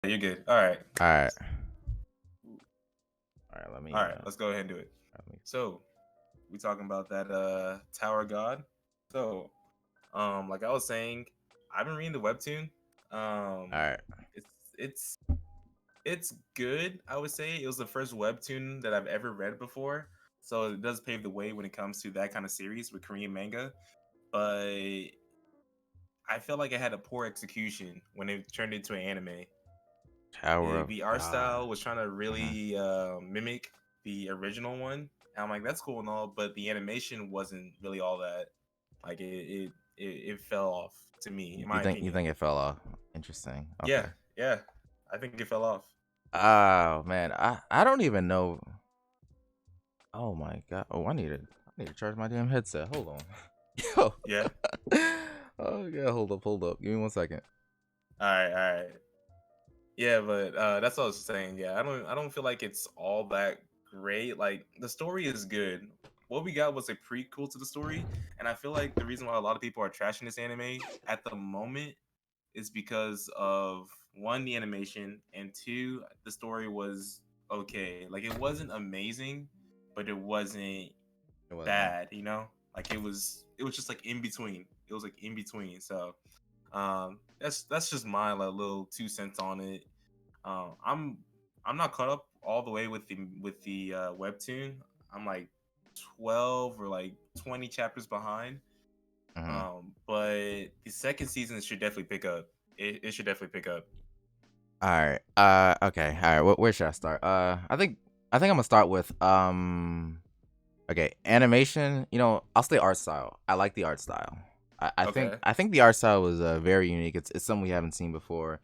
you're good. All right. All right. All right. All right. Let's go ahead and do it. Let me. So we talking about that Tower God. So like I was saying, I've been reading the webtoon. All right. It's it's it's good. I would say it was the first webtoon that I've ever read before. So it does pave the way when it comes to that kind of series with Korean manga. But I felt like it had a poor execution when it turned into an anime. Tower of The art God. style was trying to Mhm. really mimic the original one. And I'm like, that's cool and all, but the animation wasn't really all that. Like it fell off to me, in You my think opinion. it fell off? Interesting. Yeah, Okay. yeah, I think it fell off. Oh man, I don't even know. Oh my god. Oh, I need to charge my damn headset. Hold on. Yo. Yeah. Oh yeah. Hold up. Give me 1 second. All right, all right. Yeah, but that's what I was saying. Yeah, I don't feel like it's all that great. Like the story is good. What we got was a prequel to the story, and I feel like the reason why a lot of people are trashing this anime at the moment is because of one, the animation, and two, the story was okay. Like it wasn't amazing, but it wasn't It wasn't. bad, you know? Like it was just like in between. It was like in between. So that's just my like little 2 cents on it. I'm not caught up all the way with the webtoon. I'm like 12 or like 20 chapters behind. Mhm. But the second season should definitely pick up. It should definitely pick up. All right. Okay. All right. Where should I start? I think I'm gonna start with okay, animation. I'll say art style. I like the art style. Okay. I think the art style was very unique. It's something we haven't seen before.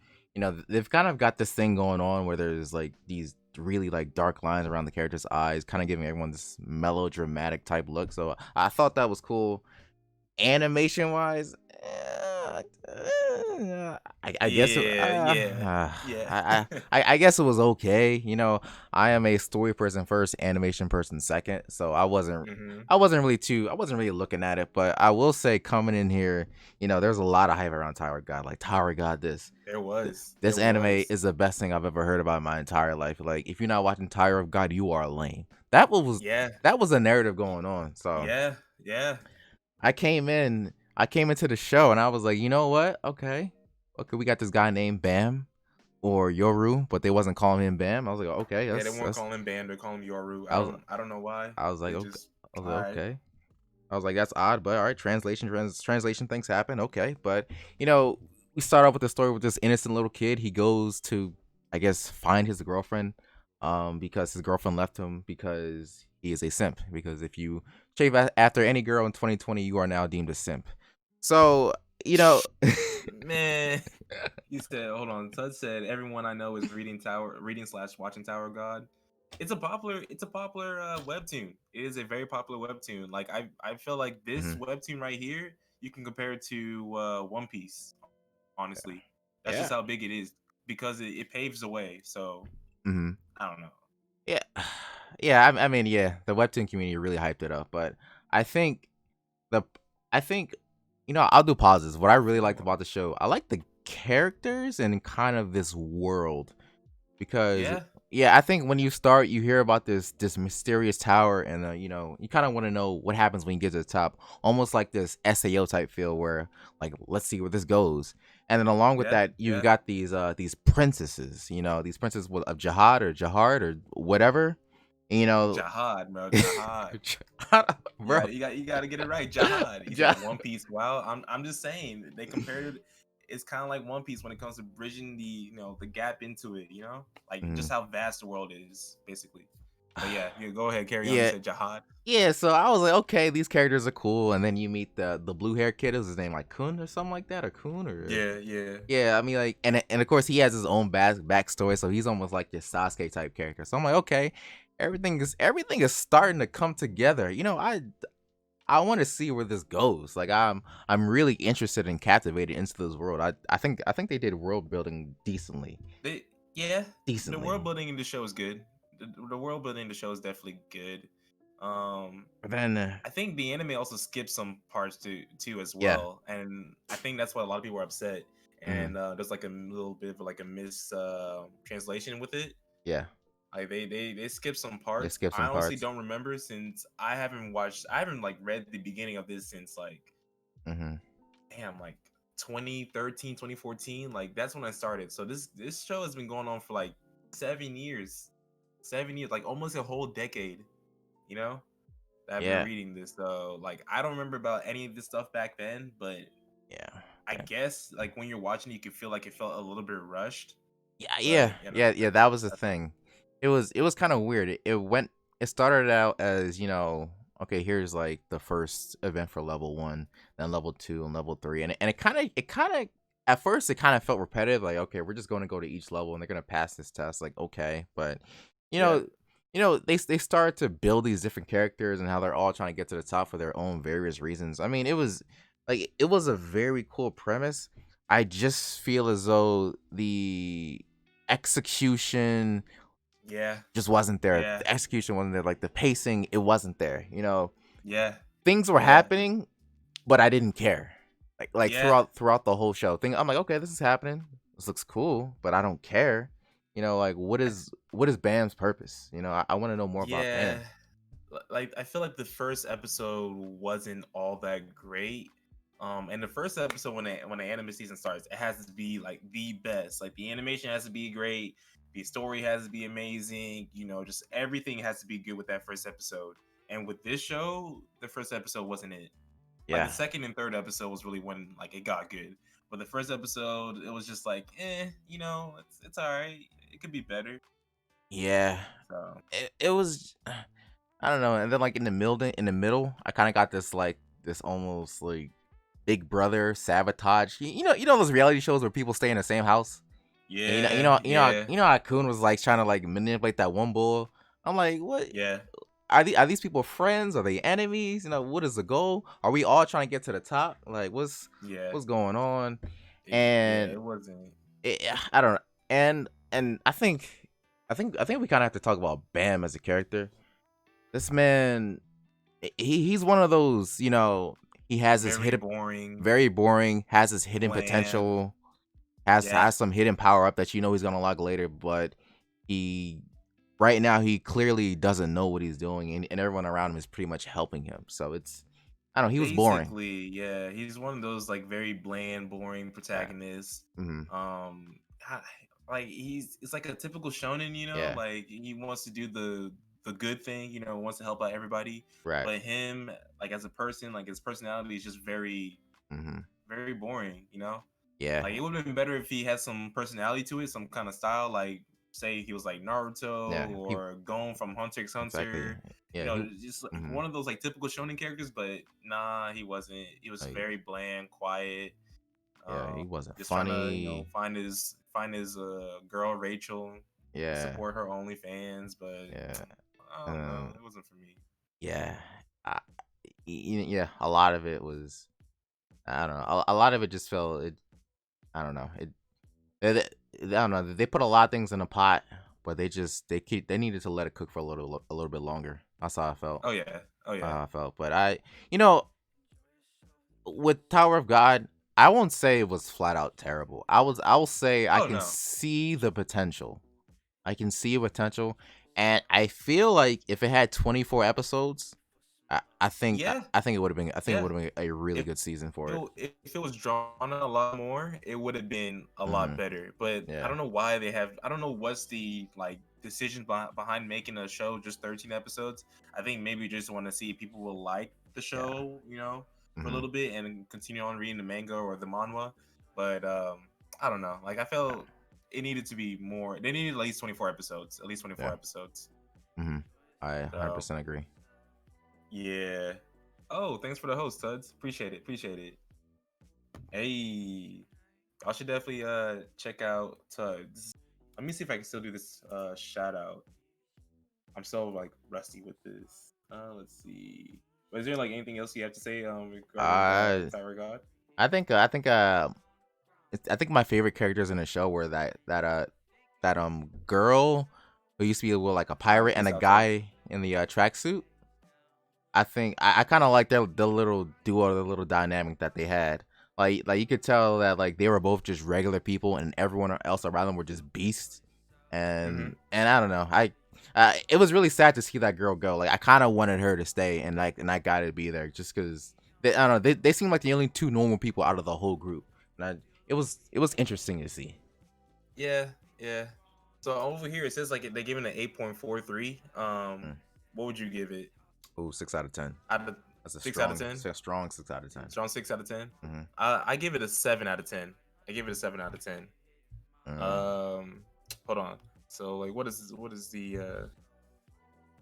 They've kind of got this thing going on where there's like these really like dark lines around the characters' eyes, kind of giving everyone this melodramatic type look. So I thought that was cool. Animation wise, I guess Yeah, yeah, yeah. I guess it was okay. I am a story person first, animation person second, so hmm I wasn't really looking at it. But I will say, coming in here, there's a lot of hype around Tower God. Like Tower God, There was. this There anime was. is the best thing I've ever heard about in my entire life. Like, if you're not watching Tower of God, you are lame. Yeah, That was a narrative going on. So yeah, yeah. I came into the show and I was like, you know what? Okay. Okay, we got this guy named Bam or Yoru, but they wasn't calling him Bam. I was like, okay, Yeah, they won't call him Band, they call him Yoru. I was I don't know why. I was like, They okay. just all right. Okay. I was like, that's odd, but all right, translation things happen. Okay. But we start off with the story with this innocent little kid. He goes to, I guess, find his girlfriend, because his girlfriend left him because he is a simp. Because if you chase after any girl in 2020, you are now deemed a simp. So, you know, Man, you said hold on. Todd said everyone I know is reading slash watching Tower of God. It's a popular webtoon. It is a very popular webtoon. Like I feel like this Mhm. webtoon right here, you can compare it to One Piece. Honestly, that's just Yeah. how big it is because it paves the way. So Mhm. I don't know. Yeah. Yeah, I mean, yeah, the webtoon community really hyped it up, but I think the I think I'll do pauses. What I really liked about the show, I like the characters and kind of this world because Yeah, yeah, I think when you start, you hear about this mysterious tower, and you kind of want to know what happens when you get to the top, almost like this SAO type feel where like let's see where this goes. And then along with yeah, that, you've yeah. got these princesses, these princesses of Jihad or whatever, you know. Jihad, bro. Jihad. Bro. You got to get it right. Jihad. He said Ja- One Piece. Well, I'm just saying they compared it. It's kind of like One Piece when it comes to bridging the gap into it. Like just Mhm. how vast the world is, basically. But yeah, you go ahead, carry on. You Yeah, said Jihad. yeah. So I was like, okay, these characters are cool, and then you meet the blue hair kid. Is his name like Kun or something like that, or Kun or Yeah, yeah, yeah. I mean, like, and of course he has his own backstory, so he's almost like this Sasuke type character. So I'm like, okay, everything is starting to come together. I want to see where this goes. Like I'm really interested and captivated into this world. I think they did world building decently, they yeah. The decently. world building in the show is good. The world building in the show is definitely good. Um, But then I think the anime also skipped some parts too as yeah. well, and I think that's why a lot of people are upset. Mhm. and there's like a little bit of like a mis translation with it. Yeah. Like they skipped some They parts. skip I some honestly parts. don't remember since I haven't like read the beginning of this since like Mhm. damn like 2013, 2014. Like that's when I started. So this show has been going on for like 7 years. 7 years, like almost a whole decade, you know? That I've been Yeah. reading this. So like I don't remember about any of this stuff back then, but Yeah. I Yeah. guess like when you're watching you can feel like it felt a little bit rushed. Yeah, yeah, But you know, yeah, yeah. That was the that's me. thing. It was kind of weird. It started out as okay, here's like the first event for level 1, then level 2 and level 3, and it kind of at first it kind of felt repetitive. Like, okay, we're just going to go to each level and they're gonna pass this test. Like, okay, but you Yeah. know. They started to build these different characters and how they're all trying to get to the top for their own various reasons. I mean, it was a very cool premise. I just feel as though the execution Yeah. just wasn't there. Yeah. The execution wasn't there. Like the pacing, it wasn't there. Yeah. Things were Yeah. happening, but I didn't care. Like Yeah. throughout the whole show, I'm like, okay, this is happening. This looks cool, but I don't care. Like what is Bam's purpose? I want to know more about Yeah. Bam. Like I feel like the first episode wasn't all that great. And the first episode when the anime season starts, it has to be like the best. Like the animation has to be great, the story has to be amazing. Just everything has to be good with that first episode. And with this show, the first episode wasn't it. Like the Yeah, second and third episode was really when like it got good. But the first episode, it was just like, it's all right. It could be better. yeah. So It was. I don't know. And then like in the middle, I kind of got this almost like Big Brother sabotage. You know those reality shows where people stay in the same house. And yeah, yeah, how Kun was like trying to like manipulate that one bull. I'm like, what yeah, are these people friends? Are they enemies? What is the goal? Are we all trying to get to the top? Like, yeah. what's going on? Yeah, And it wasn't. I don't know. And I think we kind of have to talk about Bam as a character. This man, he's one of those. He has his Very hidden, boring, very boring, has his hidden bland. potential, has Yeah, has some hidden power up that he's gonna unlock later, but he right now he clearly doesn't know what he's doing, and everyone around him is pretty much helping him. So I don't know, he was boring. basically, yeah. He's one of those like very bland, boring Yeah. protagonists. Hmm. Ha- like it's like a typical shonen, Yeah. like he wants to do the good thing, wants to help out everybody. Right. But him, like as a person, like his personality is just very, Hmm. very boring. Yeah. Like it would have been better if he had some personality to it, some kind of style. Like say he was like Naruto Yeah. He or Gon from Hunter x exactly. Hunter. Yeah. He. Just like Hmm. one of those like typical shonen characters. But nah, he wasn't. He was Like, very bland, quiet. yeah. He Um, wasn't just trying to funny. find his girl Rachel to Yeah. support her OnlyFans. But Yeah. I don't know, Um. it wasn't for me. Yeah. I, yeah. A lot of it was. I don't know. A lot of it just felt. I don't know. I don't know. They put a lot of things in a pot, but they needed to let it cook for a little bit longer. That's how I felt. Oh yeah, oh yeah. But you know, with Tower of God, I won't say it was flat out terrible. I will say I Oh can no. see the potential. I can see potential, and I feel like if it had 24 episodes, I think I, Yeah, I think it would have been I think it yeah. would have been a really If good season for it. if it was drawn a lot more, it would have been a lot Hmm. better. But I Yeah. don't know why they have. I don't know what's the like decision behind making a show just 13 episodes. I think maybe just want to see if people will like the Yeah. show, for a Hmm. little bit and continue on reading the manga or the manhwa. But I don't know. Like I felt it needed to be more. They needed at least 24 episodes. At least 24 Yeah. episodes. Hmm. I So 100% agree. yeah. Oh, thanks for the host, Tuds. Appreciate it. Appreciate it. Hey, I should definitely check out Tuds. Let me see if I can still do this shout out. I'm so like rusty with this. Let's see. But is there like anything else you have to say regarding Uh, Tower God? I think my favorite characters in the show were that girl who used to be like a pirate and a Misato. guy in the tracksuit. I think I kind of like their the little duo, the little dynamic that they had. Like you could tell that like they were both just regular people, and everyone else around them were just beasts. Hmm. And I don't know, it was really sad to see that girl go. Like I kind of wanted her to stay, and I got to be there just because I don't know, they seem like the only two normal people out of the whole group. And it was interesting to see. Yeah, yeah. So over here it says like they give it an 8.43. Mm. What would you give it? Oh, 6 out of 10. Out of That's a 6 out of 10? strong 6 out of 10. Strong 6 out of 10. Mm-hmm. I give it a 7 out of 10. I give it a 7 out of 10. Mm. Um, hold on. So like, what is the I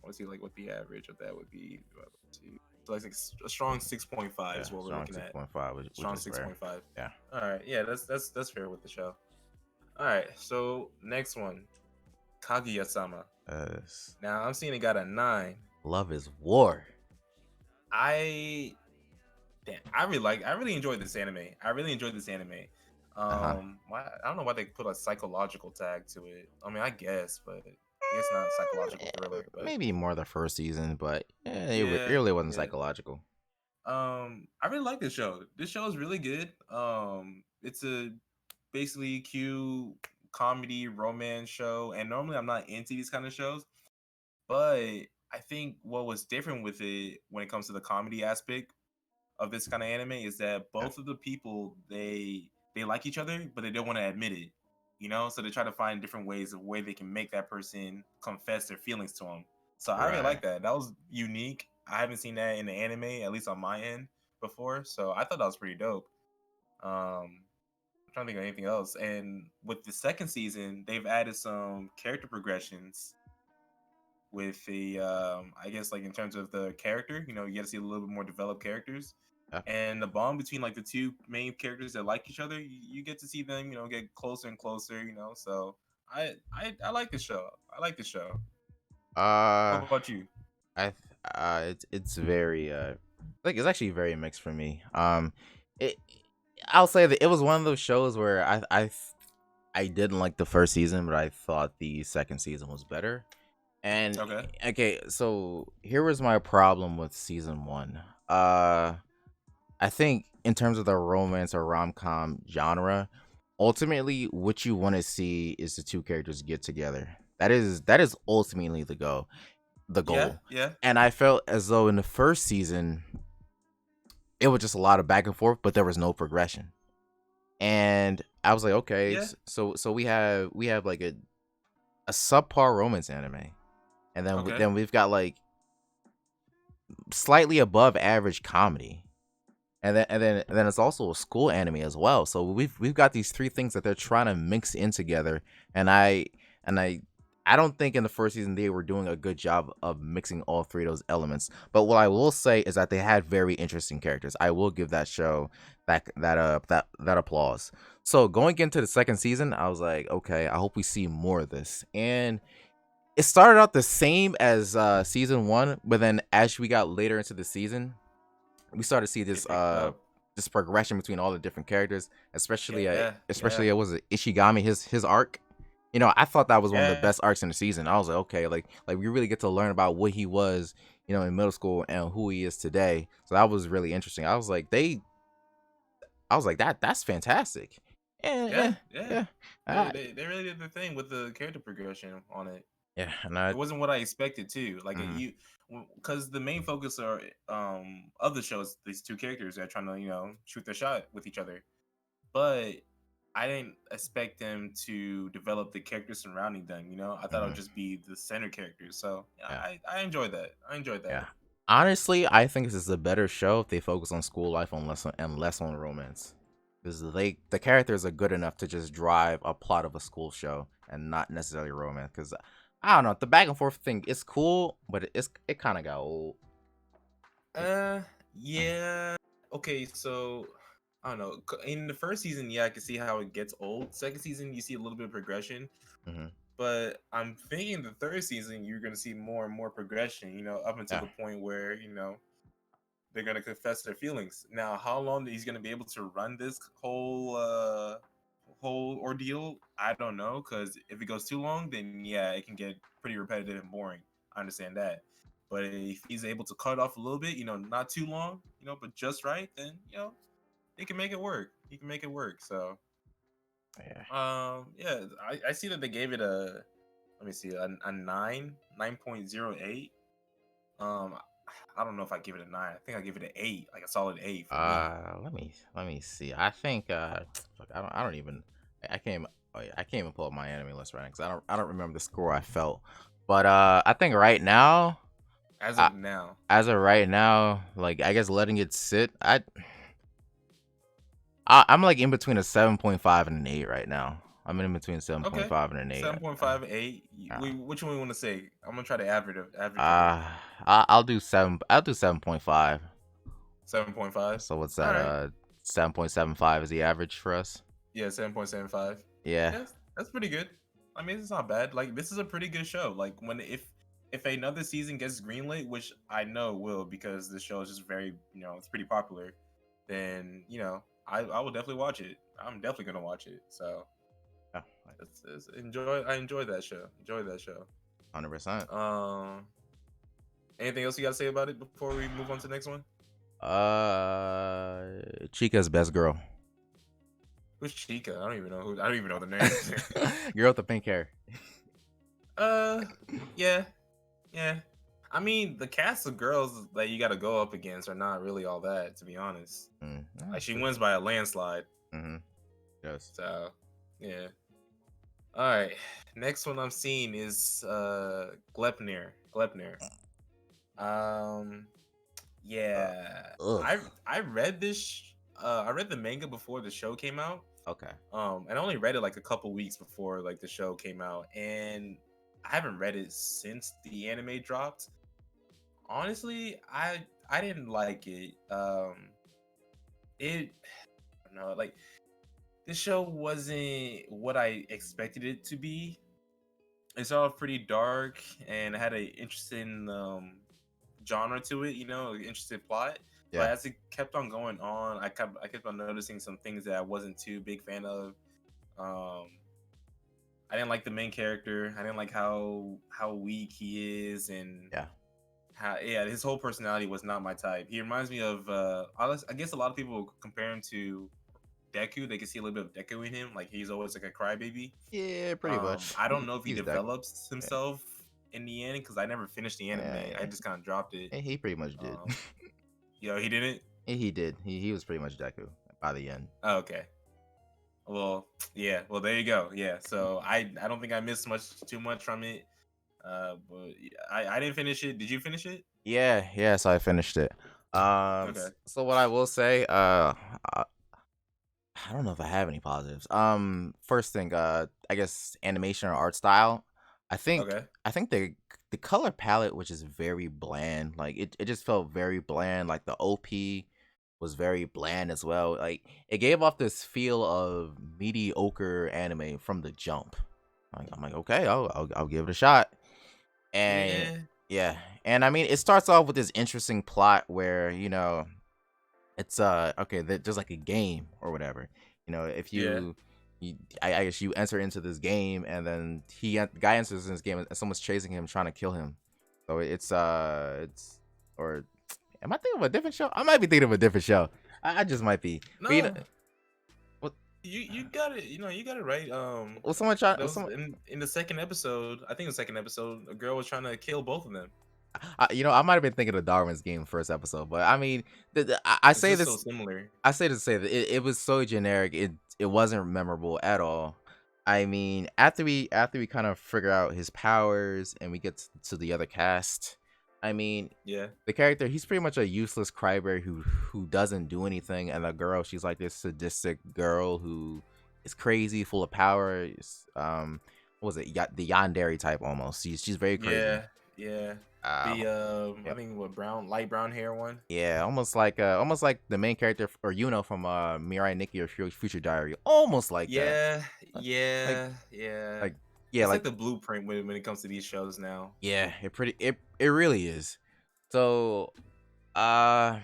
want to see like what the average of that would be. So like a strong 6.5 Yeah, is what we're strong looking six at. point five, which Strong is six rare. point five. Yeah. All right, yeah, that's fair with the show. All right, so next one, Kaguya-sama. Yes. Now I'm seeing it got a 9. Love is war. I damn, I really enjoyed this anime. I really enjoyed this anime. Uh huh. I don't know why they put a psychological tag to it. I mean, I guess, but I guess not psychological thriller. But Maybe more the first season, but it yeah, really wasn't yeah. psychological. I really like this show. This show is really good. It's a basically cute comedy romance show, and normally I'm not into these kind of shows, but I think what was different with it when it comes to the comedy aspect of this kind of anime is that Yeah. both of the people they like each other, but they don't want to admit it. So they try to find different ways of way they can make that person confess their feelings to them. So I really Right. like that. That was unique. I haven't seen that in the anime, at least on my end, before. So I thought that was pretty dope. I'm trying to think of anything else. And with the second season, they've added some character progressions with the I guess like in terms of the character, you get to see a little bit more developed characters. Yeah. And the bond between like the two main characters that like each other, you get to see them, get closer and closer. So I like this show. I like this show. What Uh, about you? it's very like it's actually very mixed for me. It I'll say that it was one of those shows where I didn't like the first season, but I thought the second season was better. And Okay. okay, so here was my problem with season one. Uh, I think in terms of the romance or rom com genre, ultimately what you want to see is the two characters get together. That is ultimately the Yeah, goal. yeah, And I felt as though in the first season it was just a lot of back and forth, but there was no progression. And I was like, okay, yeah. so we have like a subpar romance anime, and then Okay. then we've got like slightly above average comedy, and then it's also a school anime as well. So we've got these three things that they're trying to mix in together, and I don't think in the first season they were doing a good job of mixing all three of those elements. But what I will say is that they had very interesting characters. I will give that show that applause. So going into the second season, I was like, okay, I hope we see more of this. And it started out the same as season one, but then as we got later into the season, we started to see It picked up. this progression between all the different characters, especially Yeah, especially yeah, it was Ishigami, his arc. I thought that was one of the yeah, best arcs in the season. I was like, okay, like we really get to learn about what he was, in middle school and who he is today. So that was really interesting. I was like that's fantastic. yeah, Yeah, yeah. yeah, They, uh, they they really did the thing with the character progression on it. yeah, and It wasn't what I expected too. Like mhm, because the main focus are of the show is these two characters that are trying to shoot their shot with each other. But I didn't expect them to develop the characters surrounding them. I thought it would mhm, just be the center characters. So yeah, yeah. I enjoyed that. I enjoyed Yeah. that. Honestly, I think this is a better show if they focus on school life and less on romance. Because the characters are good enough to just drive a plot of a school show and not necessarily romance. Because I don't know, the back and forth thing is cool, but it kind of got old. Uh, yeah. Okay, so I don't know. In the first season, yeah, I can see how it gets old. Second season, you see a little bit of progression. Mm-hmm. But I'm thinking the third season, you're going to see more and more progression, up until Yeah. the point where, they're going to confess their feelings. Now, how long he's going to be able to run this whole ordeal, I don't know. Because if it goes too long, then yeah, it can get pretty repetitive and boring. I understand that. But if he's able to cut it off a little bit, not too long, but just right, then he can make it work. He can make it work. So Yeah. yeah, I see that they gave it a, let me see, a 9.08. Um, I don't know if I give it a 9. I think I give it an 8, like a solid 8 for me. Let me see. I think fuck, I don't even I can't even, oh, yeah, I can't even pull up my anime list right now because I don't remember the score I felt. But I think right now, As I, of now, as of right now, like I guess letting it sit, I'm like in between a 7.5 and an 8 right now. I'm in between okay, 7.5 and an 8. 7.5, 8. Uh, Which one we want to say? I'm gonna try to average of it. uh, I'll do 7. I'll do 7.5. 7.5. So what's All that? right. 7.75 is the average for us. Yeah, 7.75. Yeah. Yes, that's pretty good. I mean, it's not bad. Like, this is a pretty good show. Like, when if another season gets greenlit, which I know will because the show is just very, it's pretty popular, then I will definitely watch it. I'm definitely gonna watch it. So Yeah, I enjoy that show. Enjoy that show. 100%. Um, anything else you gotta say about it before we move on to the next one? Chica's best girl. Who's Chica? I don't even know the name. Girl with the pink hair. uh, yeah, yeah. I mean, the cast of girls that you got to go up against are not really all that, to be honest. Like, That's she true. wins by a landslide. Mm-hmm. Yes. So, yeah. All right. Next one I'm seeing is Gleipnir. Gleipnir. Um, Uh, yeah. ugh. I read I read the manga before the show came out. Okay. And I only read it like a couple weeks before like the show came out, and I haven't read it since the anime dropped. Honestly, I didn't like it. It I don't know, like, this show wasn't what I expected it to be. It's all pretty dark and it had an interesting genre to it, interesting plot. But Yeah. as it kept on going on, I kept on noticing some things that I wasn't too big fan of. Um, I didn't like the main character. I didn't like how weak he is, and Yeah. how, yeah, his whole personality was not my type. He reminds me of I guess a lot of people compare him to Deku. They can see a little bit of Deku in him. Like, he's always like a crybaby. Yeah. Pretty much. I don't know if he He's Deku. develops Yeah. himself in the end because I never finished the anime. I Yeah. just kind of dropped it. He pretty much did. Um, he didn't. He did. He was pretty much Deku by the end. Oh, okay. Well, yeah. Well, there you go. Yeah. So I don't think I missed too much from it. But yeah, I didn't finish it. Did you finish it? Yeah. Yeah. So I finished it. Okay. So what I will say, I don't know if I have any positives. First thing, I guess animation or art style. I think Okay. I think the color palette was just very bland. Like it just felt very bland. Like the OP was very bland as well. Like it gave off this feel of mediocre anime from the jump. Like I'm like, okay, I'll give it a shot. And Yeah. yeah, and I mean it starts off with this interesting plot where it's okay, there's like a game or whatever. If Yeah. I guess you enter into this game and then the guy enters in this game and someone's chasing him trying to kill him. So it's or am I thinking of a different show? I might be thinking of a different show. I just might be. But No, what you got it. You got it right. was someone trying That was was someone in the second episode. I think the second episode, a girl was trying to kill both of them. I might have been thinking of Darwin's Game first episode, but I mean I It's say just so this similar. I say to say that it was so generic. It wasn't memorable at all. I mean, after we kind of figure out his powers and we get to the other cast, I mean, Yeah. the character he's pretty much a useless crybaby who doesn't do anything, and the girl she's like this sadistic girl who is crazy, full of power. What was it? The yandere type almost. She's very crazy. Yeah. Yeah. Um, The I yep. think what light brown hair one. Yeah, almost like the main character or from Mirai Nikki or Future Diary. Almost like that. Yeah. Like Yeah. Yeah. like yeah, It's like like the blueprint when it comes to these shows now. yeah, it really is. So I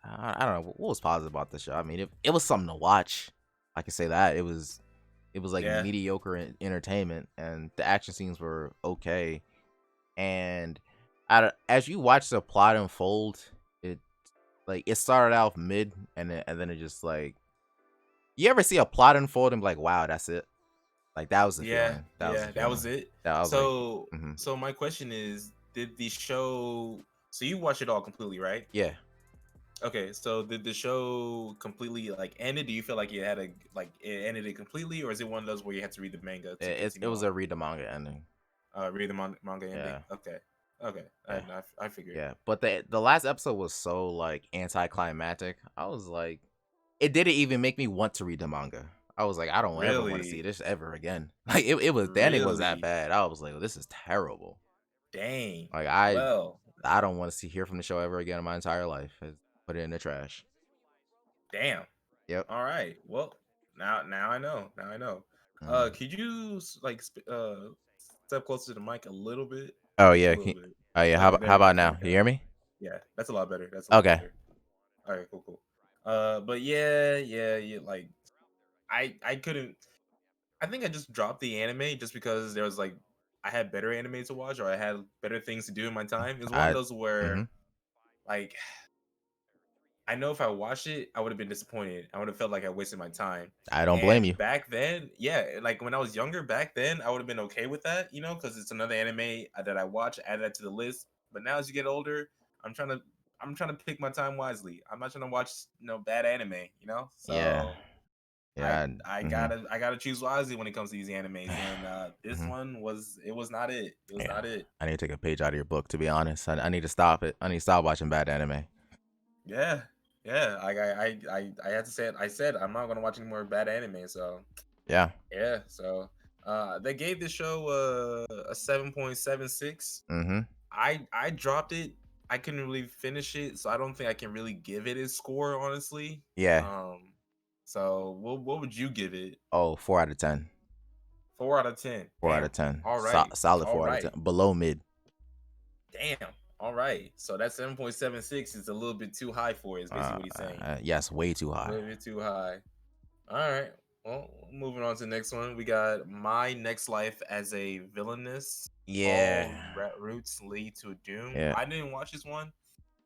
don't know what was positive about the show. I mean, it was something to watch. I can say that it was like Yeah. mediocre entertainment, and the action scenes were okay. And as you watch the plot unfold, it Like it started out mid, and then it just like you ever see a plot unfold and be like, wow, that's it. Like that was the Yeah, feeling. That was yeah, the that was feeling. it. That I was like, So, mm-hmm. so my question is, did the show? So you watched it all completely, right? Yeah. Okay, so did the show completely like ended? Do you feel like it had a like it ended it completely, or is it one of those where you have to read the manga to It continue was on? a read the manga ending. Read the manga ending. Yeah. Okay, okay, Yeah. I figured. Yeah. But the last episode was so like anticlimactic. I was like, it didn't even make me want to read the manga. I was like, I don't ever want to see Really, this ever again. Like it was the ending was that really, bad. I was like, this is terrible. dang. Like Well, I don't want to see hear from the show ever again in my entire life. Put it in the trash. damn. Yep. All right. Well, now I know. Now I know. Mm. Could you step closer to the mic a little bit? Oh A yeah. little bit. Oh yeah. Okay, How there we about go. now? You Okay. hear me? Yeah, that's a lot better. That's a lot Okay. better. All right, cool, cool. But yeah, like I couldn't. I think I just dropped the anime just because there was like I had better anime to watch or I had better things to do in my time. It was one of I. those where Mhm. like I know if I watched it, I would have been disappointed. I would have felt like I wasted my time. I don't blame you. And back then, yeah, like when I was younger, back then, I would have been okay with that, because it's another anime that I watch, add that to the list. But now, as you get older, I'm trying to, I'm trying to pick my time wisely. I'm not trying to watch, bad anime. Yeah. So I, Yeah. I Mhm. gotta, I gotta choose wisely when it comes to these animes. And this Mhm. one it was not it. It was Yeah. not it. I need to take a page out of your book. To be honest, I need to stop it. I need to stop watching bad anime. Yeah, yeah. I had to say it. I said I'm not gonna watch any more bad anime. So Yeah. yeah. So they gave this show a 7.76. Mhm. I dropped it. I couldn't really finish it, so I don't think I can really give it a score, honestly. Yeah. So what would you give it? Oh, 4 out of 10. 4 out of 10. 4 out Damn. of 10. All right. Solid All 4 out of 10. right. Below mid. Damn. All right. So that 7.76 is a little bit too high for it. Is basically what he's saying. Yes, way too A high. little bit too high. All right. Well, moving on to the next one. We got My Next Life as a Villainess. Yeah. All routes lead to doom. Yeah. I didn't watch this one.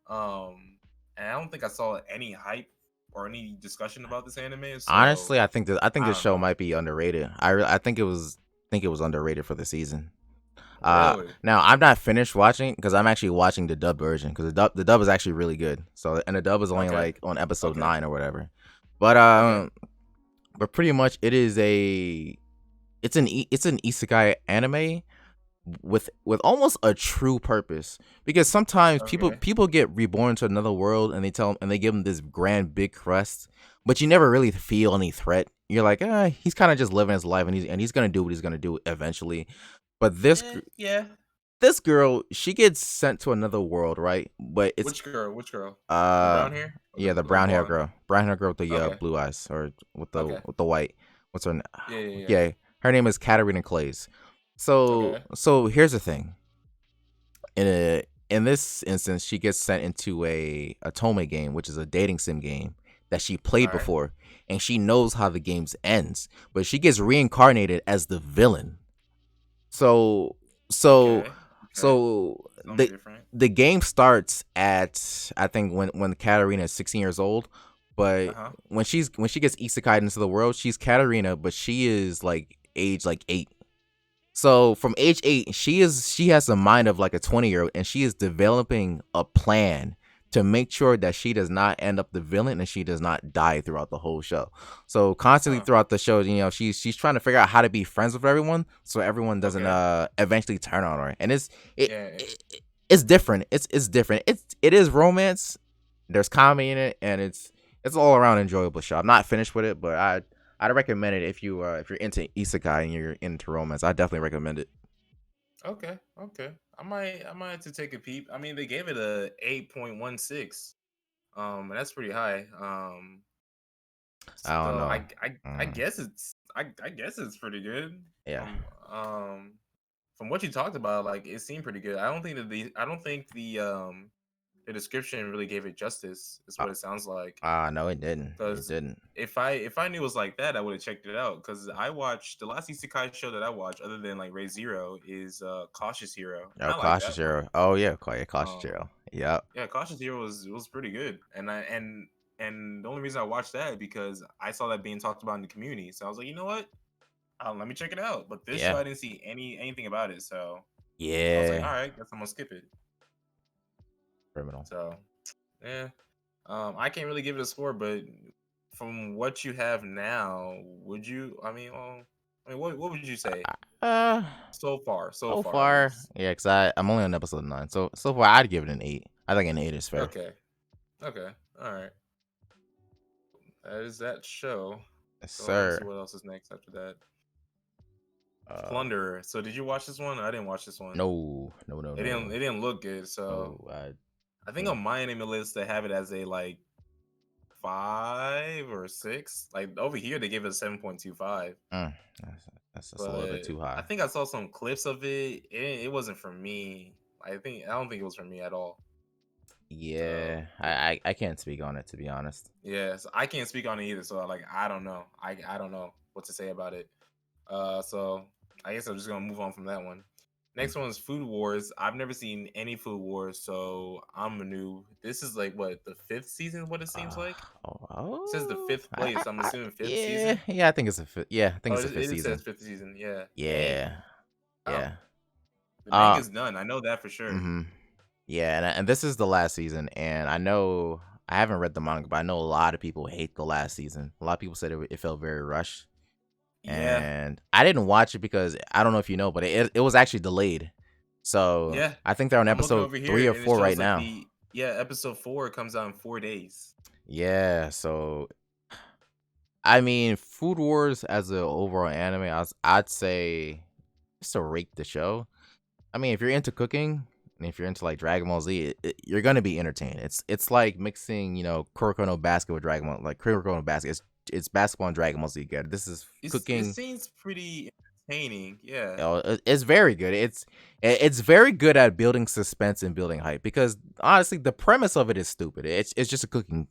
And I don't think I saw any hype or any discussion about this anime. So Honestly, I think I this don't show know. might be underrated. I think it was underrated for the season. Really? Now I'm not finished watching because I'm actually watching the dub version because the dub is actually really good. So and the dub is only Okay. like on episode Okay. 9 or whatever. But Okay. pretty much it is it's an isekai anime with almost a true purpose because sometimes Okay. people get reborn to another world and they give them this grand big crest, but you never really feel any threat. You're like, he's kind of just living his life and he's gonna do what he's gonna do eventually. But Yeah. this girl, she gets sent to another world, right? But it's Which girl? Which girl? The uh brown hair or yeah, the the blonde? brown hair girl with the Okay. blue eyes or Okay. with the white. What's her name? Yeah. Yeah. Yeah. Yeah, her name is Katarina Clays. Okay. So here's the thing. In this instance, she gets sent into a Tome game, which is a dating sim game that she played All right. before, and she knows how the games ends. But she gets reincarnated as the villain. So so Okay. Okay. so Something different. the game starts at I think when Katarina is 16 years old, Uh but huh. when she gets isekai into the world, she's Katarina, but she is like age like 8. So from age 8, she has the mind of like a 20-year-old, and she is developing a plan to make sure that she does not end up the villain and she does not die throughout the whole show. So constantly Huh. throughout the show, she's trying to figure out how to be friends with everyone so everyone doesn't Okay. eventually turn on her. And it, Yeah. it's different. It's different. It is romance. There's comedy in it, and it's all around enjoyable show. I'm not finished with it, but I'd recommend it if you're into isekai and you're into romance. I definitely recommend it. Okay. Okay. I might have to take a peep. I mean, they gave it a 8.16. And that's pretty high. I don't So know. I guess I guess it's pretty good. Yeah. From what you talked about, like it seemed pretty good. I don't think the the description really gave it justice. Is what it sounds like. No, it didn't. It Because didn't. if I knew it was like that, I would have checked it out. Because I watched the last isekai show that I watched, other than like Ray Zero, is Cautious Hero, and Oh, I like Cautious that one. Hero. Oh yeah, Cautious Um, Hero. Yep. yeah, Cautious Hero was pretty good, and the only reason I watched that is because I saw that being talked about in the community. So I was like, you know what? Let me check it out. But this show, Yeah. I didn't see anything about it, so I was like, all Yeah. right, guess I'm gonna skip it. Criminal. So yeah, I can't really give it a score, but from what you have now, would you? What would you say Uh, so far? So so far, at far, least. yeah, because I'm only on episode 9. So far, I'd give it an 8. I think an 8 is fair. Okay, okay, all right. That is that show. Yes, So let me see sir. what else is next after that. Uh, Plunderer. So did you watch this one? I didn't watch this one. no, no, no, It didn't. no, It didn't look good. So no. I think Mm, on my anime list they have it as a like 5 or 6. Like over here they gave it a 7.25. mm, that's a little bit But too I high. think I saw some clips of it. It wasn't for me. I don't think it was for me at all. So Yeah, I can't speak on it to be honest. yeah, so I can't speak on it either. So like I don't know. I don't know what to say about it. So I guess I'm just gonna move on from that one. Mm. Next one is Food Wars. I've never seen any Food Wars, so I'm a new. This is like what, the 5th season? What it seems like. It says the fifth place. I'm assuming fifth Yeah, season. yeah. I think it's a fifth. Yeah, I think Oh, it's a fifth it says season. 5th season. Yeah. Dang. Yeah, Wow. yeah. The Uh, manga's done. I know that for sure. mm-hmm. Yeah, and this is the last season, and I know I haven't read the manga, but I know a lot of people hate the last season. A lot of people said it felt very rushed, Yeah. and I didn't watch it because I don't know if you know, but it was actually delayed. So Yeah. I think they're on I'm looking episode over here 3 or and it 4 shows right like now. the episode 4 comes out in 4 days. Yeah, so I mean, Food Wars as an overall anime, I'd say just to rate the show. I mean, if you're into cooking and if you're into like Dragon Ball Z, you're gonna be entertained. It's like mixing, Kuroko no Basket with Dragon Ball. Like Kuroko no Basket, it's basketball and Dragon Ball Z together. This is It cooking. seems pretty entertaining. Yeah. It's very good. It's very good at building suspense and building hype because honestly, the premise of it is stupid. It's just a cooking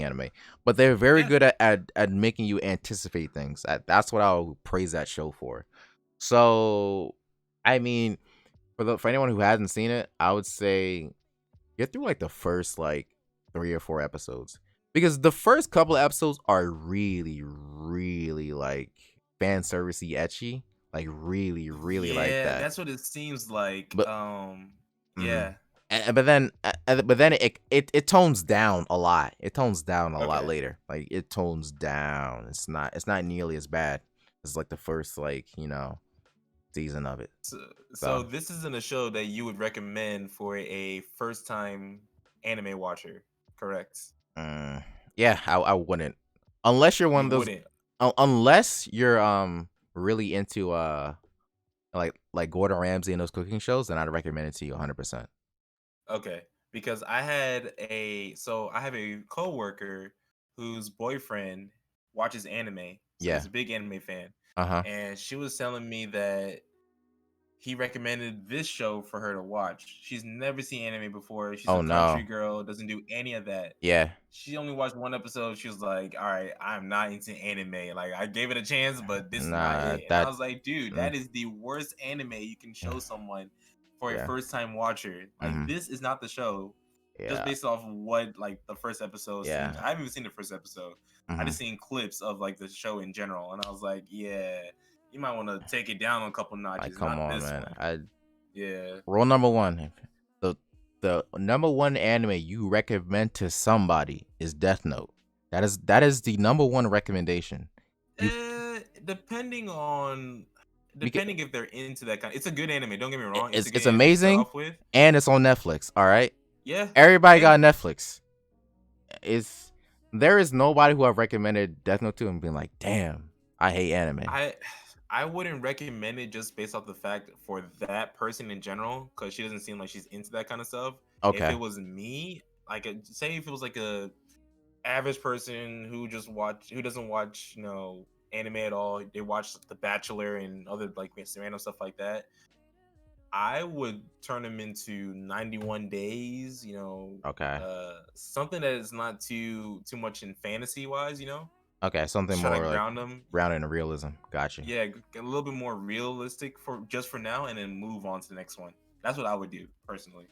anime, but they're very Yeah. good at making you anticipate things. That's what I'll praise that show for. So, I mean, for anyone who hasn't seen it, I would say get through like the first like 3 or 4 episodes because the first couple of episodes are really, really like fan servicey, etchy, like really, really like Yeah, that. that's what it seems like. But mhm. Yeah. But then it tones down a lot. It tones down a lot Okay. later. Like it tones down. It's not nearly as bad as like the first like season of it. So So this isn't a show that you would recommend for a first time anime watcher, correct? mm, yeah, I wouldn't unless you're one You of those wouldn't. unless you're really into like Gordon Ramsay and those cooking shows, then I'd recommend it to you 100%. Okay. Because I have a coworker whose boyfriend watches anime. So Yeah. he's a big anime fan. Uh-huh. And she was telling me that he recommended this show for her to watch. She's never seen anime before. She's Oh a country no. girl, doesn't do any of that. Yeah. She only watched one episode. She was like, "All right, I'm not into anime. Like, I gave it a chance, but this is not Nah, it." And I that was like, "Dude, mm, that is the worst anime you can show someone for a yeah. first time watcher. Like, Mhm. this is not the show." Just Yeah. based off of what like the first episode seems. Yeah. I haven't even seen the first episode. I Mhm. just seen clips of like the show in general, and I was like, "Yeah, you might want to take it down a couple Like notches. come Not on, this man. one." I Yeah. Rule number 1. The the number 1 anime you recommend to somebody is Death Note. That is the number 1 recommendation. You Depending on because depending if they're into that kind. It's a good anime. Don't get me wrong. It's a good it's anime to start amazing off with. and it's on Netflix, all right? Yeah. Everybody Yeah. got Netflix. Is there is nobody who I've recommended Death Note to and been like, "Damn, I hate anime." I wouldn't recommend it just based off the fact for that person in general, because she doesn't seem like she's into that kind of stuff. If it Okay. was me, like say if it was like a average person who doesn't watch anime at all, they watch The Bachelor and other like random stuff like that. I would turn them into 91 days. Okay. Something that is not too much in fantasy wise. Okay, something Just trying to more like ground them. grounded in realism. Got you. Yeah, a little bit more realistic for now, and then move on to the next one. That's what I would do personally.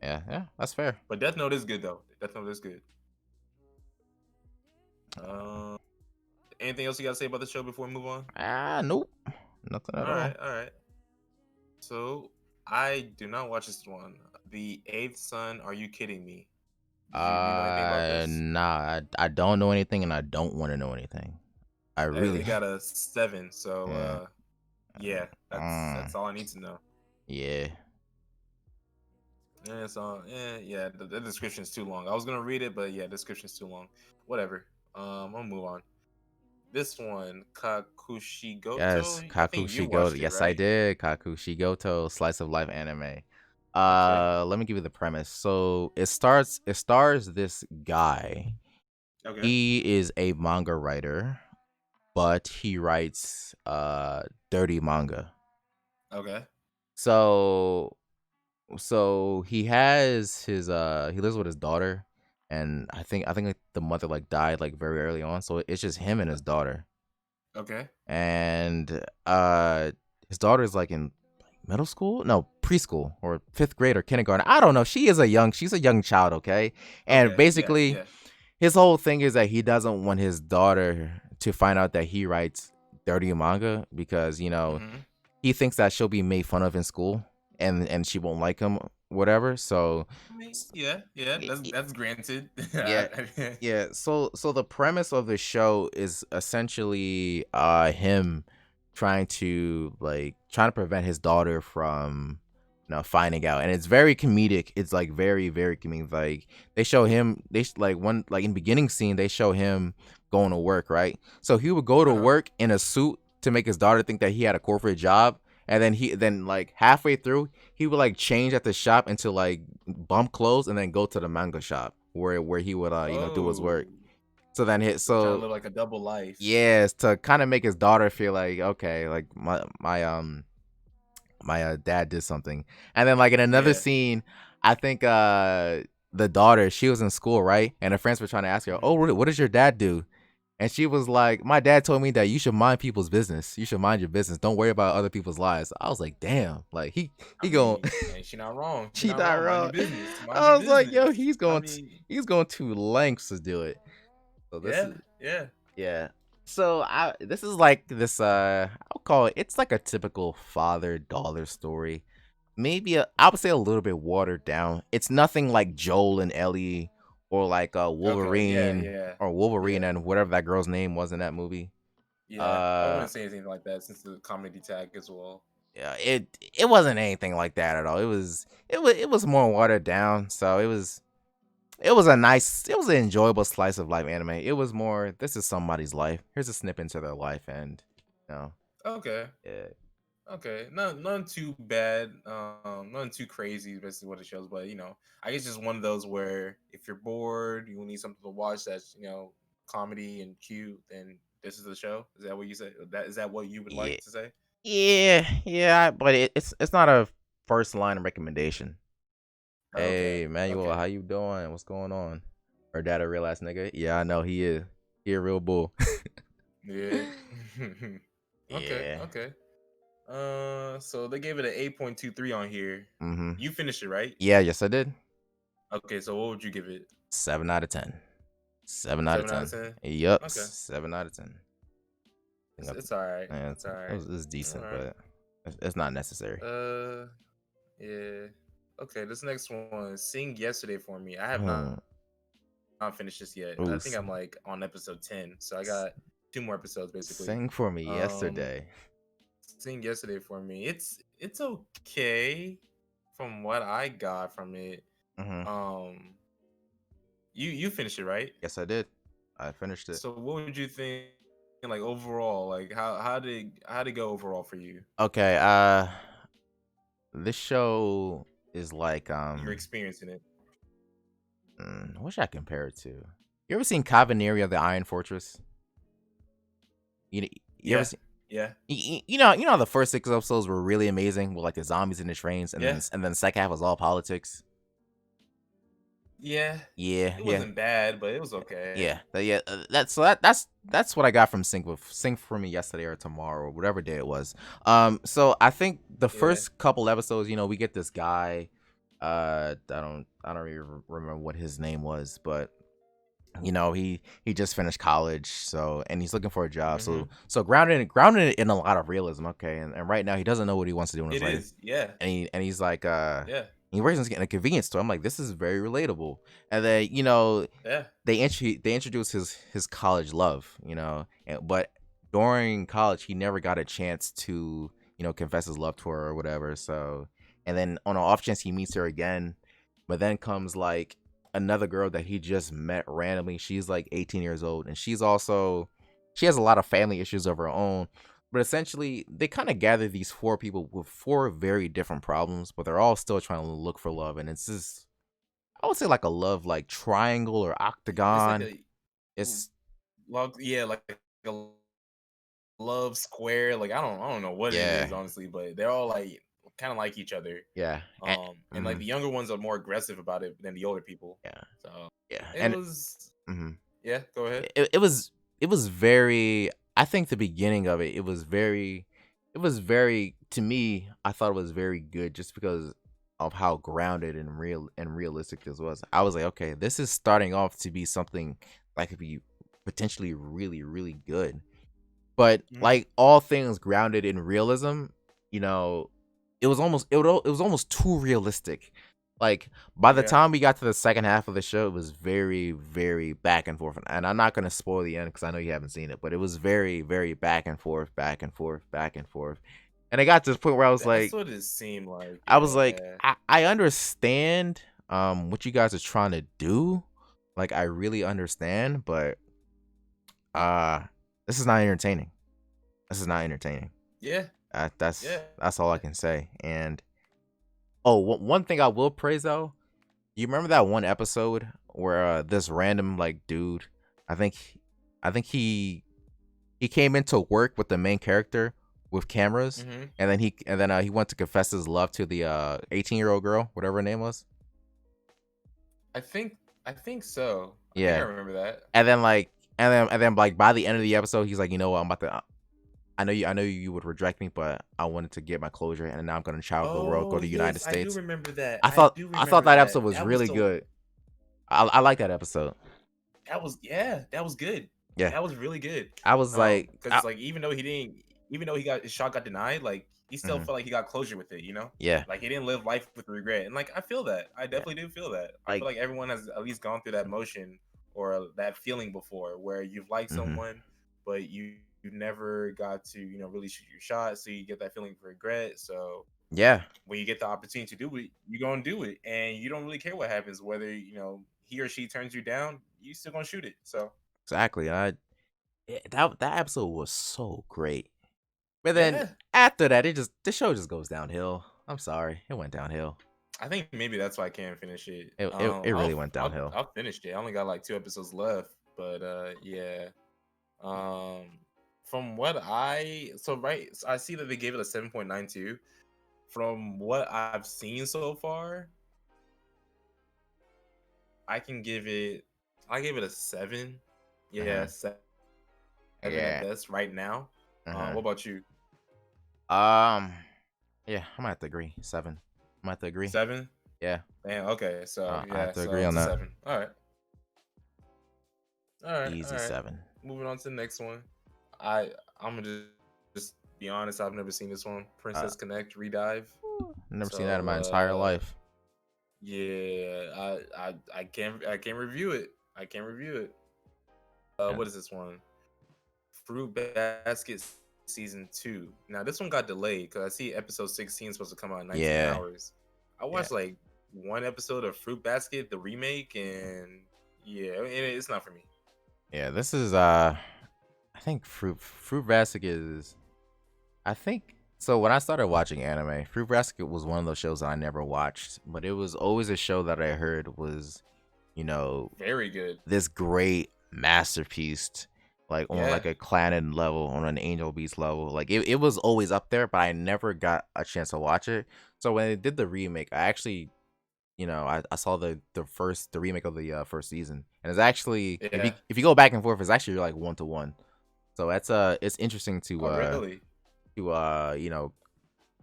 Yeah, yeah, that's fair. But Death Note is good though. Death Note is good. Uh, Anything else you got to say about the show before we move on? Nope, nothing All at all. right, all right. So I do not watch this one. The Eighth Son. Are you kidding me? Do you know anything about this? Nah, I don't know anything, and I don't want to know anything. I really, It got a 7. So yeah, yeah, that's mm, all I need to know. yeah. Yeah, so yeah, the description is too long. I was gonna read it, but yeah, description is too long. Whatever. I'll move on. This one, Yes, Kakushigoto. I think you Kakushigoto. watched it, Yes, I right? did. Kakushigoto, slice of life anime. Okay. Let me give you the premise. So it stars this guy. Okay. He is a manga writer, but he writes dirty manga. Okay. So he has his he lives with his daughter, and I think like the mother like died like very early on, so it's just him and his daughter. Okay. And his daughter is like in middle school, no, preschool or 5th grade or kindergarten. I don't know. She's a young child, okay? And Okay. Yeah. basically Yeah. his whole thing is that he doesn't want his daughter to find out that he writes dirty manga, because Mm-hmm. he thinks that she'll be made fun of in school, and she won't like him, whatever. So I mean, yeah. Yeah. That's granted. yeah, yeah. So the premise of the show is essentially him trying to prevent his daughter from finding out, and it's very comedic. It's like very very comedic. Like they show him, like one, like in the beginning scene they show him going to work, right? So he would go to Uh-huh. work in a suit to make his daughter think that he had a corporate job, and then like halfway through he would like change at the shop into like bump clothes, and then go to the manga shop where he would do his Oh. work. So then So trying to live like a double life. yes, to kind of make his daughter feel like, okay, like my dad did something. And then like in another Yeah. scene, I think the daughter, she was in school, right? And her friends were trying to ask her, "Oh, Mm-hmm. really? What does your dad do?" And she was like, "My dad told me that you should mind people's business. You should mind your business. Don't worry about other people's lives." I was like, "Damn!" Like I he going, mean, and she not wrong. She she not not wrong. Mind your wrong. business. Mind I your was like, "Yo, business. I mean, he's going to lengths to do it." So this yeah. is Yeah. yeah. So this is like this I'll call it, it's like a typical father daughter story. Maybe I would say a little bit watered down. It's nothing like Joel and Ellie, or like Okay. Yeah. Wolverine, Yeah. or Wolverine Yeah. and whatever that girl's name was in that movie. Yeah. I Uh wouldn't say anything like that since the comedy tag as well. yeah, it wasn't anything like that at all. It was more watered down. So it was an enjoyable slice of life anime. It was more, this is somebody's life. Here's a snip into their life, and you know, Okay. yeah. Okay. None too bad. None too crazy. Basically, what it shows, but I guess just one of those where if you're bored, you need something to watch that's comedy and cute, then this is the show. Is that what you say? Is that what you would Yeah, like to say? yeah, but it's not a first line recommendation. Okay. Hey, Emmanuel, how Okay. you doing? What's going on? Or dad a real ass nigga? Yeah, I know he is. He a real bull. Yeah. Okay. Yeah. Okay. So they gave it an 8.23 on here. Mm-hmm. You finished it, right? Yeah, yes I did. Okay. So what would you give it? 7 out of 10. 7 out of 7 out of 10. 10. Yup, Okay. 7 out of 10. It's all right. Yeah, It's all right. it's All decent, right. but it's not necessary. Uh, yeah. Okay, this next one, Sing Yesterday for Me. I have Hmm. not finished this yet. Ooh, I think I'm like on episode 10, so I got two more episodes basically. sing for me Um, yesterday. Sing Yesterday for Me. It's okay from what I got from it. Mm-hmm. Um, you finished it, right? Yes, I did. I finished it. So what would you think, like overall? Like how did it go overall for you? Okay, this show is like You're experiencing it. what should I compare it to? You ever seen Cavalry of the Iron Fortress? You you ever Yeah. seen? Yeah, you know how the first 6 episodes were really amazing with like the zombies and the trains, and yeah, then the second half was all politics. yeah. Yeah, It yeah, wasn't bad, but it was okay. yeah. That's what I got from Sync for me yesterday or tomorrow or whatever day it was. So I think the Yeah. first couple episodes, we get this guy. I don't even remember what his name was, but he just finished college, so and he's looking for a job. Hmm. So grounded in a lot of realism. Okay, and right now he doesn't know what he wants to do in his It life, is. Yeah. and he's like Yeah. he works in a convenience store. I'm like, this is very relatable. And then Yeah. they introduce his college love, but during college he never got a chance to confess his love to her or whatever. So and then on an off chance he meets her again, but then comes like another girl that he just met randomly. She's like 18 years old, and she has a lot of family issues of her own. But essentially, they kind of gather these four people with four very different problems, but they're all still trying to look for love. And it's just, I would say, like a love like triangle or It's like octagon. a It's log. Yeah, like a love square. Like I don't know what it yeah, is honestly, but they're all like kind of like each other. yeah, And like the younger ones are more aggressive about it than the older people. yeah, So yeah, it and was. mhm. Yeah. Go ahead. It was very. I think the beginning of it was very to me. I thought it was very good just because of how grounded and realistic this was. I was like, okay, this is starting off to be something that could be potentially really really good. But Mhm. like all things grounded in realism, you know, it was almost too realistic. Like by the Yeah. time we got to the second half of the show, it was very, very back and forth. And I'm not gonna spoil the end because I know you haven't seen it, but it was very, very back and forth, back and forth, back and forth. And it got to the point where That's what it seemed like. I was like, Yeah. I understand what you guys are trying to do. Like I really understand, but uh this is not entertaining. This is not entertaining. Yeah. That's Yeah. that's all I can say. And oh, one thing I will praise though, you remember that one episode where this random like dude, I think, I think he came into work with the main character with cameras, Hmm. and then he went to confess his love to the 18-year-old girl, whatever her name was. I think. I think so. I think I Yeah, remember that. and then like and then like by the end of the episode, he's like, you know what, I'm about to. I know you would reject me, but I wanted to get my closure, and now I'm gonna travel the world, go Oh to the United yes, I do States. remember that. I I thought do I thought remember that that. episode was That was really so. good. I like that episode. That was yeah. That was good. Yeah, That was really good. I was like, Because like even though he got his shot got denied, like he still mhm, felt like he got closure with it. You know, yeah, like he didn't live life with regret. And like I feel that. I yeah, definitely do feel that. I feel like, like everyone has at least gone through that motion or that feeling before, where you've liked hmm, someone, but you never got to really shoot your shot, so you get that feeling of regret. So yeah, when you get the opportunity to do it, you're gonna do it, and you don't really care what happens, whether he or she turns you down, you still gonna shoot it. So exactly. That episode was so great, but then yeah, after that, the show just goes downhill. I'm sorry, it went downhill. I think maybe that's why I can't finish it. It really went downhill. I'll finish it. I only got like 2 episodes left, but yeah. Um, from what I so right, so I see that they gave it a 7.92. From what I've seen so far, I can give it. I gave it a 7. Yeah, Uh-huh. 7 at Yeah. best right now. Uh-huh. What about you? Um. Yeah, I might have to agree. 7. I might have to agree. 7? Yeah. Damn. Okay. So I have yeah. to So agree it's on a that. 7. All right. All right. All Easy right. 7. Moving on to the next one. I'm gonna just be honest. I've never seen this one. Uh, Princess Connect Redive. Never seen that in So my entire life. yeah, I can't review it. I can't review it. Yeah. What is this one? Fruit Basket season 2. Now this one got delayed because I see episode 16 is supposed to come out in 19 Yeah. hours. I Yeah. watched like one episode of Fruit Basket, the remake, and yeah, it's not for me. Yeah. This is I think Fruit Basket is. I think so. When I started watching anime, Fruit Basket was one of those shows that I never watched, but it was always a show that I heard was, you know, Very good. this great masterpiece. like on Yeah. like a Clannad level, on an Angel Beast level. Like it was always up there, but I never got a chance to watch it. So when they did the remake, I actually, I saw the remake of the first season, and it's actually, Yeah. if you go back and forth, it's actually like 1-to-1. So that's it's interesting Oh, really? to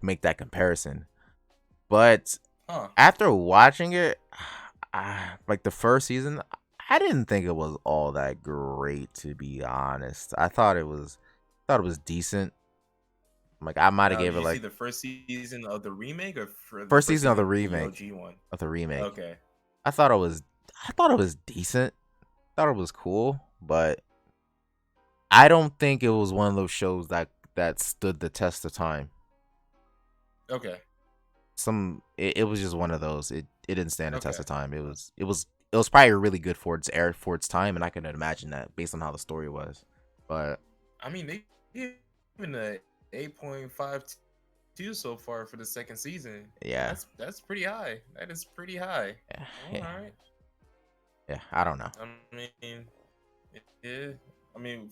make that comparison. But Huh. after watching it, like the first season, I didn't think it was all that great, to be honest. I thought it was decent. Like I might have Now, did gave it you see like the first season of the remake or for the first first season of season the of the remake OG one? of the remake. Okay. I thought it was I thought it was decent. Thought it was cool, but I don't think it was one of those shows that stood the test of time. Okay. It was just one of those. It didn't stand the test Okay. of time. It was probably really good for its air for its time, and I can imagine that based on how the story was. But I mean, they given a 8.52 so far for the second season. yeah, That's pretty high. That is pretty high. yeah, All yeah, right. yeah. I don't know. I mean, yeah. I mean,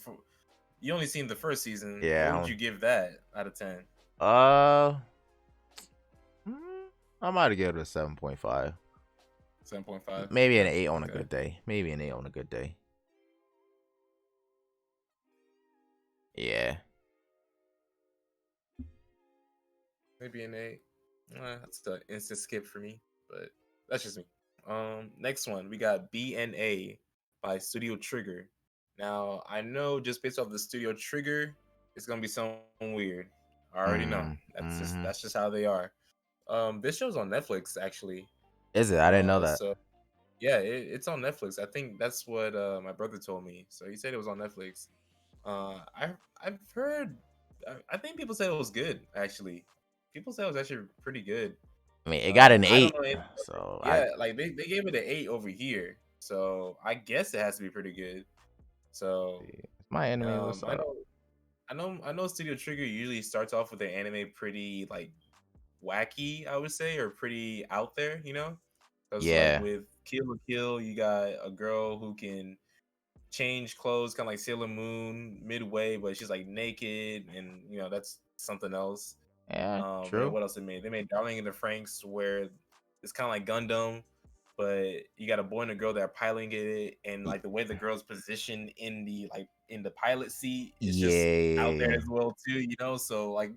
you only seen the first season. What would Yeah. you give that out of 10? Uh, I might have given it a 7.5. 7.5. Maybe an Okay. 8 on a Okay. good day. Maybe an 8 on a good day. Yeah. Maybe an 8. That's the instant skip for me, but that's just me. Next one we got BNA by Studio Trigger. Now I know just based off the Studio Trigger, it's gonna be something weird. I already know. Mm-hmm. That's just how they are. This show's on Netflix actually. Is it? I didn't know that. So yeah, it's on Netflix. I think that's what my brother told me. So he said it was on Netflix. I've heard. I think people said it was good. Actually, people said it was actually pretty good. I mean, it got an I don't 8, know anything about it. so I Yeah, like they gave it an 8 over here, so I guess it has to be pretty good. So see. My anime list I up. know, I know. Studio Trigger usually starts off with their anime pretty like wacky, I would say, or pretty out there. Because like Yeah, with Kill la Kill, you got a girl who can change clothes, kind of like Sailor Moon midway, but she's like naked, and that's something else. yeah, And true. what else they made? They made Darling in the Franks, where it's kind of like Gundam, but you got a boy and a girl that are piloting it, and Y- like the way the girl's positioned in the pilot seat is just out there Yeah, as well too. So like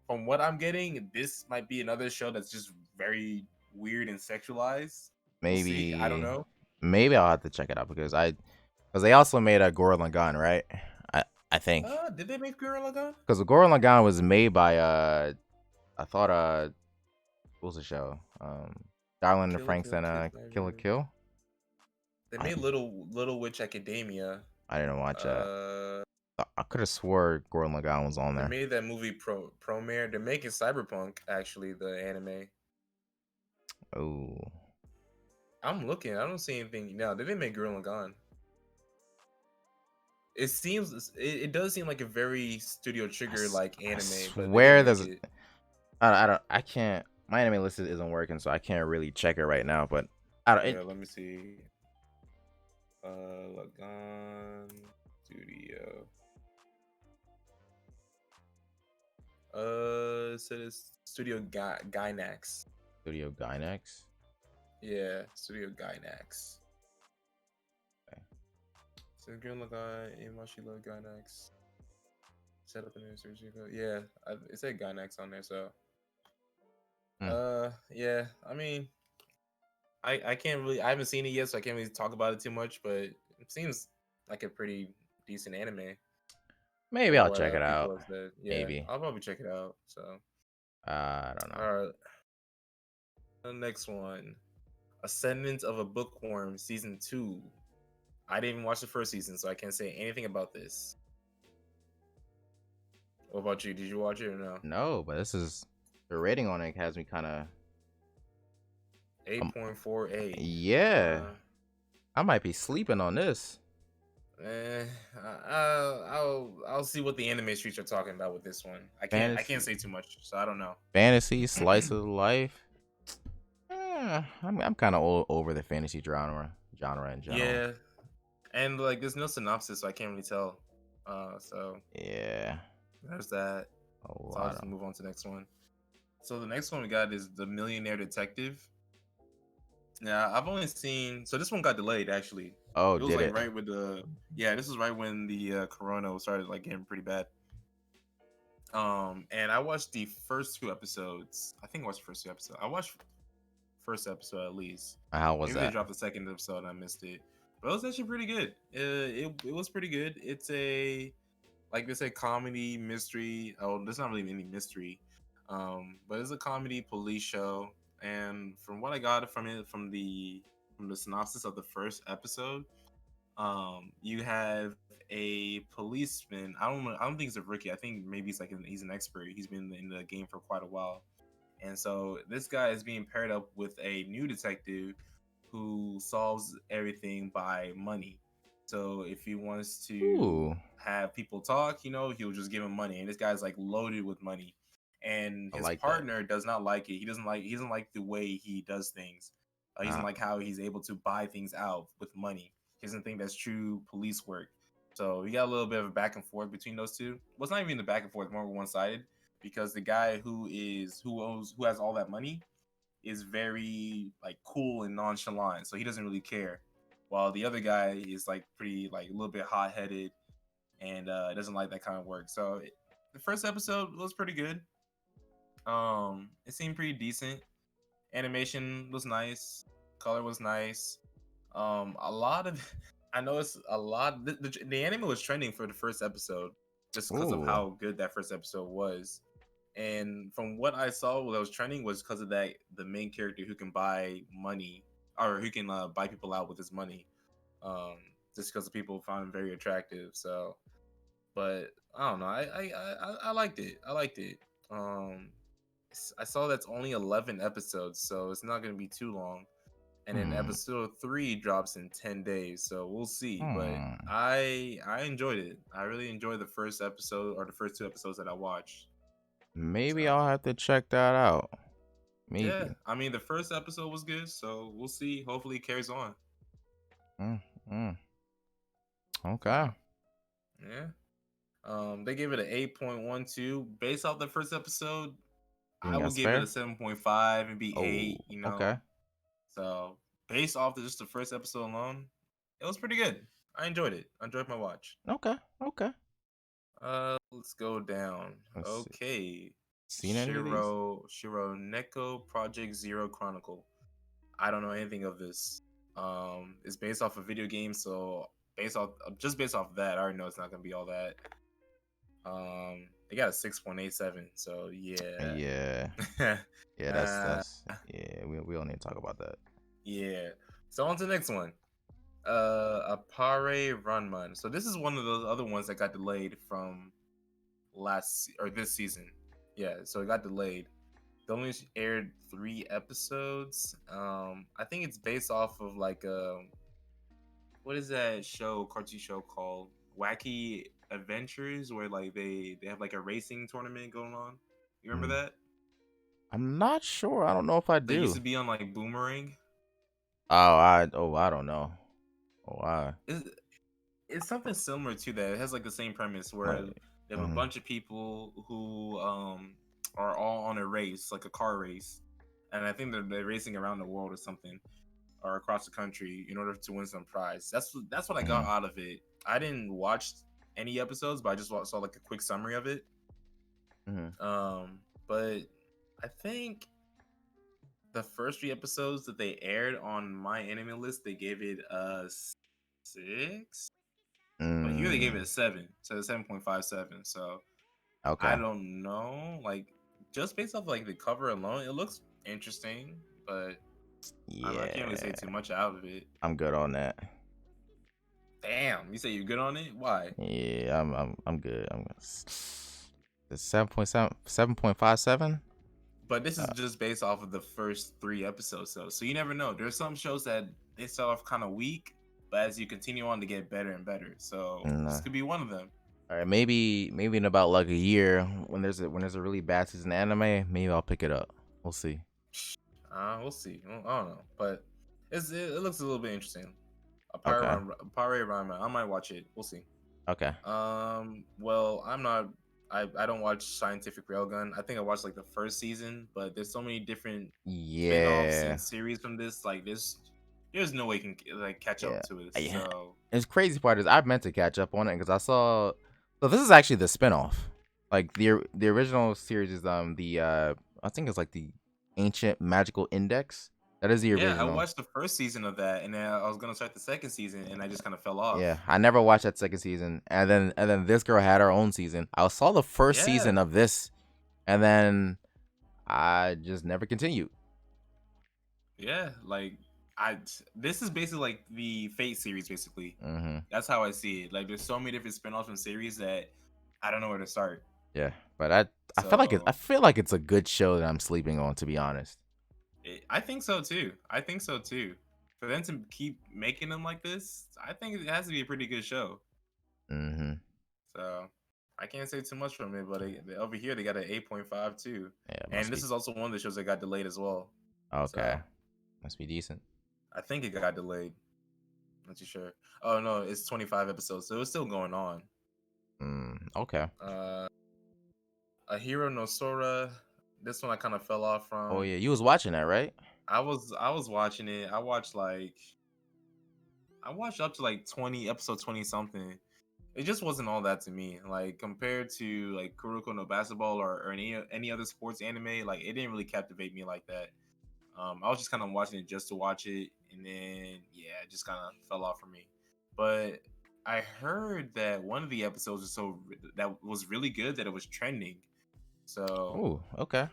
from what I'm getting, this might be another show that's just very weird and sexualized. We'll see. I don't maybe, know. maybe I'll have to check it out because they also made a Gurren Lagann, right? I think Did they make Gurren Lagann? because Gurren Lagann was made by I thought what was the show? Darling in the Kill la Franks Kill, and Kiss Kill la My. Kill. They I made Little Witch Academia. I didn't watch that. Uh, I could have swore Gurren Lagann was on they there. made that movie Promare. They're making Cyberpunk actually, the anime. Oh, I'm looking. I don't see anything now. They didn't make Gurren Lagann. It does seem like a very Studio Trigger like I anime, but they didn't swear make there's it. I can't. My anime list isn't working, so I can't really check it right now. But I don't. Yeah, let me see. Lagann Studio. It says Studio Gainax. Studio Gynex. Yeah, Studio Gainax. Okay. So Gurren Lagann, Imashila Gainax. Set up an insurgency code. Yeah, it said Gainax on there, so Hmm. yeah. I mean, I can't really, I haven't seen it yet, so I can't really talk about it too much, but it seems like a pretty decent anime Maybe from I'll what check it people out. have said. Yeah, Maybe. I'll probably check it out. So I don't know. all right, the next one, Ascendant of a Bookworm season 2. I didn't even watch the first season, so I can't say anything about this. What about you? Did you watch it or no? No, but this is the rating on it has me kind of. 8.48. Yeah, I might be sleeping on this. Eh, I'll see what the anime streets are talking about with this one. I can't Fantasy, say too much, so I don't know. fantasy slice of life. I'm kind of over the fantasy genre in general. Yeah, and like there's no synopsis, so I can't really tell. So Yeah, there's that. a So I'll lot just of. move on to the next one. So the next one we got is The Millionaire Detective. Yeah, I've only seen. So this one got delayed actually. Oh, It was did like it? right with the. Yeah, this was right when the Corona started like getting pretty bad. And I watched the first two episodes. I think I watched the first two episodes. I watched first episode at least. How was Maybe they that? dropped the second episode and I missed it. But it was actually pretty good. It was pretty good. It's a like they said comedy mystery. Oh, there's not really any mystery. But it's a comedy police show. And from what I got from it from the synopsis of the first episode, you have a policeman. I don't know. I don't think he's a rookie. I think maybe he's an expert. He's been in the game for quite a while, and so this guy is being paired up with a new detective who solves everything by money. So if he wants to Ooh, have people talk, he'll just give him money. And this guy's like loaded with money. And I his like that. partner does not like it. He doesn't like the way he does things. He doesn't Uh, like how he's able to buy things out with money. He doesn't think that's true police work. So we got a little bit of a back and forth between those two. Well, it's not even the back and forth, more one sided, because the guy who has all that money is very like cool and nonchalant, so he doesn't really care. While the other guy is like pretty like a little bit hot headed and doesn't like that kind of work. So the first episode was pretty good. It seemed pretty decent. Animation was nice. Color was nice. A lot of I noticed a lot. The anime was trending for the first episode just because of ooh, how good that first episode was. And from what I saw, what was trending was because of that the main character who can buy money or who can buy people out with his money. Um, just because the people found him very attractive. So, but I don't know. I liked it. I liked it. Um, I saw that's only 11 episodes, so it's not going to be too long. And then hmm, episode 3 drops in 10 days, so we'll see. But hmm. I enjoyed it. I really enjoyed the first episode or the first two episodes that I watched. Maybe So I'll have to check that out. yeah, Maybe. I mean the first episode was good, so we'll see. Hopefully it carries on. Mm, mm. Okay. So yeah. They gave it an 8.12 based off the first episode. You I think would that's give it a fair? 7.5 and be Oh, 8. okay. So based off just the first episode alone, it was pretty good. I enjoyed it. I enjoyed my watch. Okay. Okay. Let's go down. Let's see. Okay. Seen any of these? Shiro Neko Project Zero Chronicle. I don't know anything of this. It's based off a video game, so based off that, I already know it's not gonna be all that. They got a 6.87, so yeah. Yeah. Yeah, uh, yeah, we don't need to talk about that. yeah. So on to the next one. Apare Runman. So this is one of those other ones that got delayed from this season. Yeah, so it got delayed. They only aired 3 episodes. I think it's based off of like what is that cartoon show called? Wacky Adventures, where like they have like a racing tournament going on. You remember Mm. that? I'm not sure. I don't know if I They used do. to be on like Boomerang. I don't know. Oh, I It's something similar to that. It has like the same premise where might. they have a Mm, bunch of people who are all on a race, like a car race, and I think they're racing around the world or something, or across the country in order to win some prize. That's what I got mm, out of it. I didn't watch any episodes, but I just saw like a quick summary of it. mm. But I think the first 3 episodes that they aired on my anime list, they gave it a 6. But here they gave it Mm. a 7, so 7.57. So I Okay. don't know, like just based off like the cover alone, it looks interesting, but I don't know. I can't really say Yeah, too much out of it. I'm good on that. Damn, you say you're good on it? Why? Yeah, I'm good. The 7.7, 7.57. But this is Uh, just based off of the first 3 episodes, so you never know. There's some shows that they start off kind of weak, but as you continue on, to get better and better. So this nah. could be one of them. All right, maybe in about like a year when there's a really bad season of anime, maybe I'll pick it up. We'll see. We'll see. I don't know, but it looks a little bit interesting. Okay. Apare Rama. I might watch it. We'll see. Okay. Well, I'm not. I don't watch Scientific Railgun. I think I watched like the first season, but there's so many different spin-offs Yeah. and series from this. Like there's no way you can like catch Yeah. up to it. Yeah. So It's crazy part is I meant to catch up on it because I saw. So this is actually the spinoff. Like the original series is the I think it's like the Ancient Magical Index. That is the yeah, I original. watched the first season of that, and then I was gonna start the second season, and I just kind of fell off. Yeah, I never watched that second season, and then this girl had her own season. I saw the first Yeah, season of this, and then I just never continued. yeah. Like I, this is basically like the Fate series. Basically, Hmm. that's how I see it. Like there's so many different spin-offs and series that I don't know where to start. Yeah, but I So feel like it's a good show that I'm sleeping on, to be honest. I think so too. I think so too. For them to keep making them like this, I think it has to be a pretty good show. Hmm. So I can't say too much from it, but over here they got an 8.5 too. Yeah, it And must this be is also one of the shows that got delayed as well. okay. So Must be decent. I think it got delayed. Not too sure. Oh no, it's 25 episodes, so it's still going on. Okay. Uh, A Hero no Sora. This one I kind of fell off Oh from. yeah, you was watching that, right? I was watching it. I watched up to like 20 episode 20 something. It just wasn't all that to me. Like compared to like Kuroko no Basketball or any other sports anime, like it didn't really captivate me like that. I was just kind of watching it just to watch it, and then yeah, it just kind of fell off for me. But I heard that one of the episodes was that was really good that it was trending. So Oh, okay.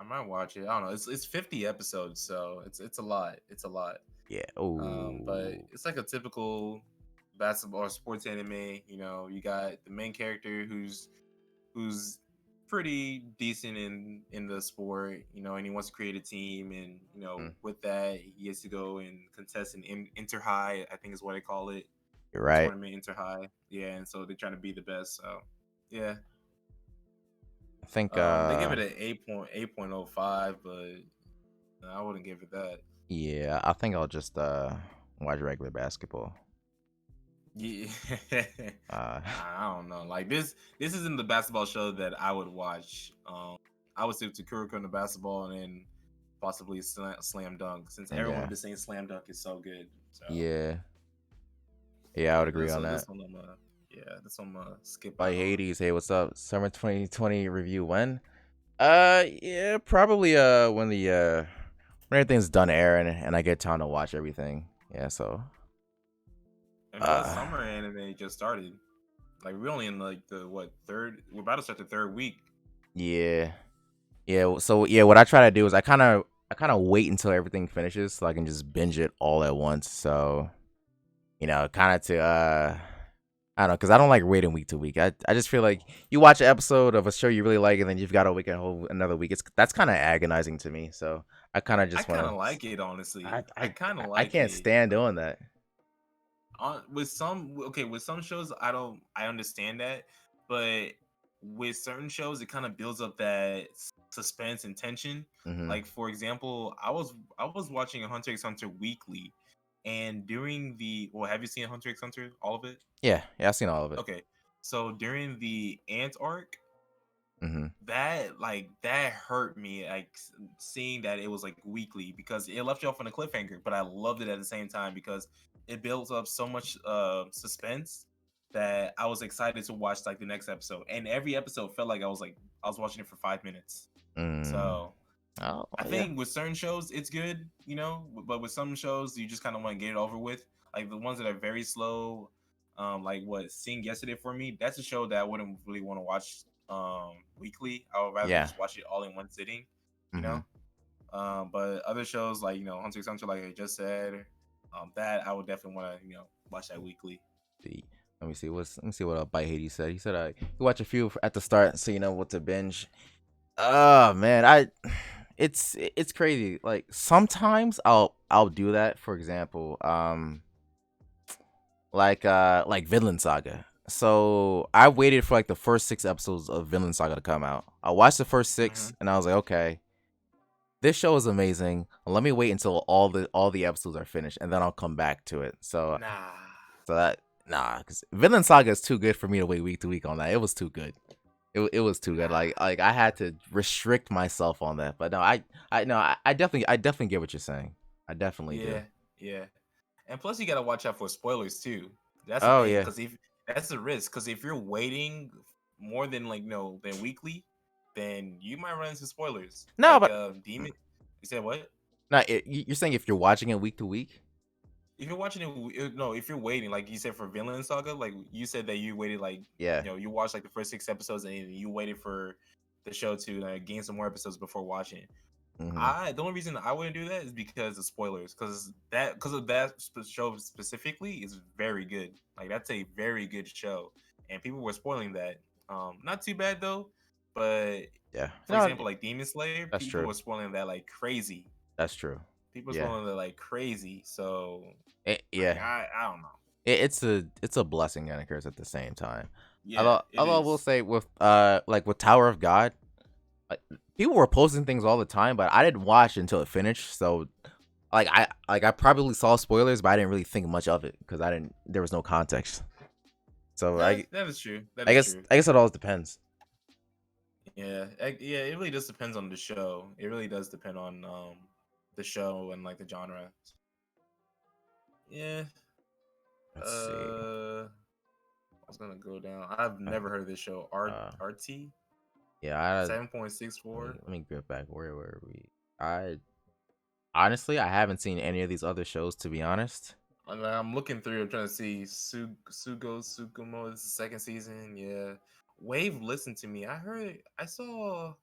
I might watch it. I don't know. It's 50 episodes, so it's a lot. It's a lot. Yeah. But Oh. it's like a typical basketball or sports anime. You know, you got the main character who's pretty decent in the sport. You know, and he wants to create a team, and you know, Mm, with that, he gets to go and contest an inter high. I think is what they call it, you're right. tournament inter high. Yeah, and so they're trying to be the best. So yeah, I think they give it an 8.05, but I wouldn't give it that. yeah, I think I'll just watch regular basketball. Yeah, Uh I don't know. Like this isn't the basketball show that I would watch. I would stick to Kuroko in the basketball and then possibly Slam Dunk, since everyone yeah. been saying Slam Dunk is so good. So Yeah. Yeah, I yeah, would agree on that. this one I'm gonna skip By out on. Hades, hey, what's up? Summer 2020 review when? Yeah, probably when everything's done airing and I get time to watch everything. Yeah, so I know the uh summer anime just started. Like we're only in like the what third? We're about to start the third week. yeah. Yeah, so yeah, what I try to do is I kind of wait until everything finishes so I can just binge it all at once. So, kind of to I don't know, cuz I don't like waiting week to week. I just feel like you watch an episode of a show you really like and then you've got to wait a whole another week. That's kind of agonizing to me. So, I kind of I just want kind of to like it honestly. I I I kind of I like can't it. stand doing that. With some shows I understand that, but with certain shows it kind of builds up that suspense and tension. Mhm. Like for example, I was watching Hunter x Hunter weekly, and during the well, have you seen Hunter x Hunter, all of it? Yeah, yeah, I've seen all of it. Okay, so during the ant arc, Mhm. that hurt me, like seeing that it was like weekly, because it left you off on a cliffhanger, but I loved it at the same time because it builds up so much suspense that I was excited to watch like the next episode, and every episode felt like I was watching it for 5 minutes. Mm. So Oh, I yeah. think with certain shows it's good, you know, but with some shows you just kind of want to get it over with. Like the ones that are very slow, like what Sing Yesterday for me, that's a show that I wouldn't really want to watch weekly. I would rather Yeah. just watch it all in one sitting, you Mhm. know. But other shows like Hunter x Hunter, like I just said, that I would definitely want to watch that weekly. See. Let me see what Bite Haiti said. He said you watch a few at the start so you know what to binge. Oh man, it's crazy. Like sometimes I'll do that. For example, like Vinland Saga. So I waited for like the first 6 episodes of Vinland Saga to come out. I watched the first Hmm. 6 and I was like, okay, this show is amazing. Let me wait until all the episodes are finished and then I'll come back to it. So Nah, so that Nah, because Villain Saga is too good for me to wait week to week on that. It was too good. It was too good. Like I had to restrict myself on that. But no, I no, I definitely get what you're saying. I definitely do. Yeah, yeah. And plus, you gotta watch out for spoilers too. That's the Oh thing, yeah, because if that's the risk, because if you're waiting more than like no than weekly, then you might run into spoilers. no, Like but Demon, you said what? no, you're saying if you're watching it week to week. If you're watching it, no, if you're waiting, like you said for Villain Saga, like you said that you waited like Yeah. you watched like the first 6 episodes and you waited for the show to gain some more episodes before watching. Mm-hmm. The only reason I wouldn't do that is because of spoilers, because of that show specifically is very good. Like that's a very good show, and people were spoiling that. Not too bad though, but Yeah. for No, example, like Demon Slayer, that's people true. were spoiling that like crazy. That's true. People were Yeah. spoiling that like crazy. So like Yeah. I don't know. It's a blessing and a curse at the same time. Yeah, it Although I will is. say with like with Tower of God, like, people were posting things all the time, but I didn't watch until it finished. So I probably saw spoilers, but I didn't really think much of it because I didn't there was no context. So That is true. That I is guess true. I guess it all depends. Yeah, yeah. It really just depends on the show. It really does depend on the show and like the genre. Yeah. Let's see. I was gonna go down. I've Uh, never heard of this show. uh RT yeah, I 7.64. let me get back. Where were we? I honestly I haven't seen any of these other shows to be honest. I'm looking through. I'm trying to see Sugo Sukumo. This is the second season. Yeah. Wave listened to me. I heard. I saw.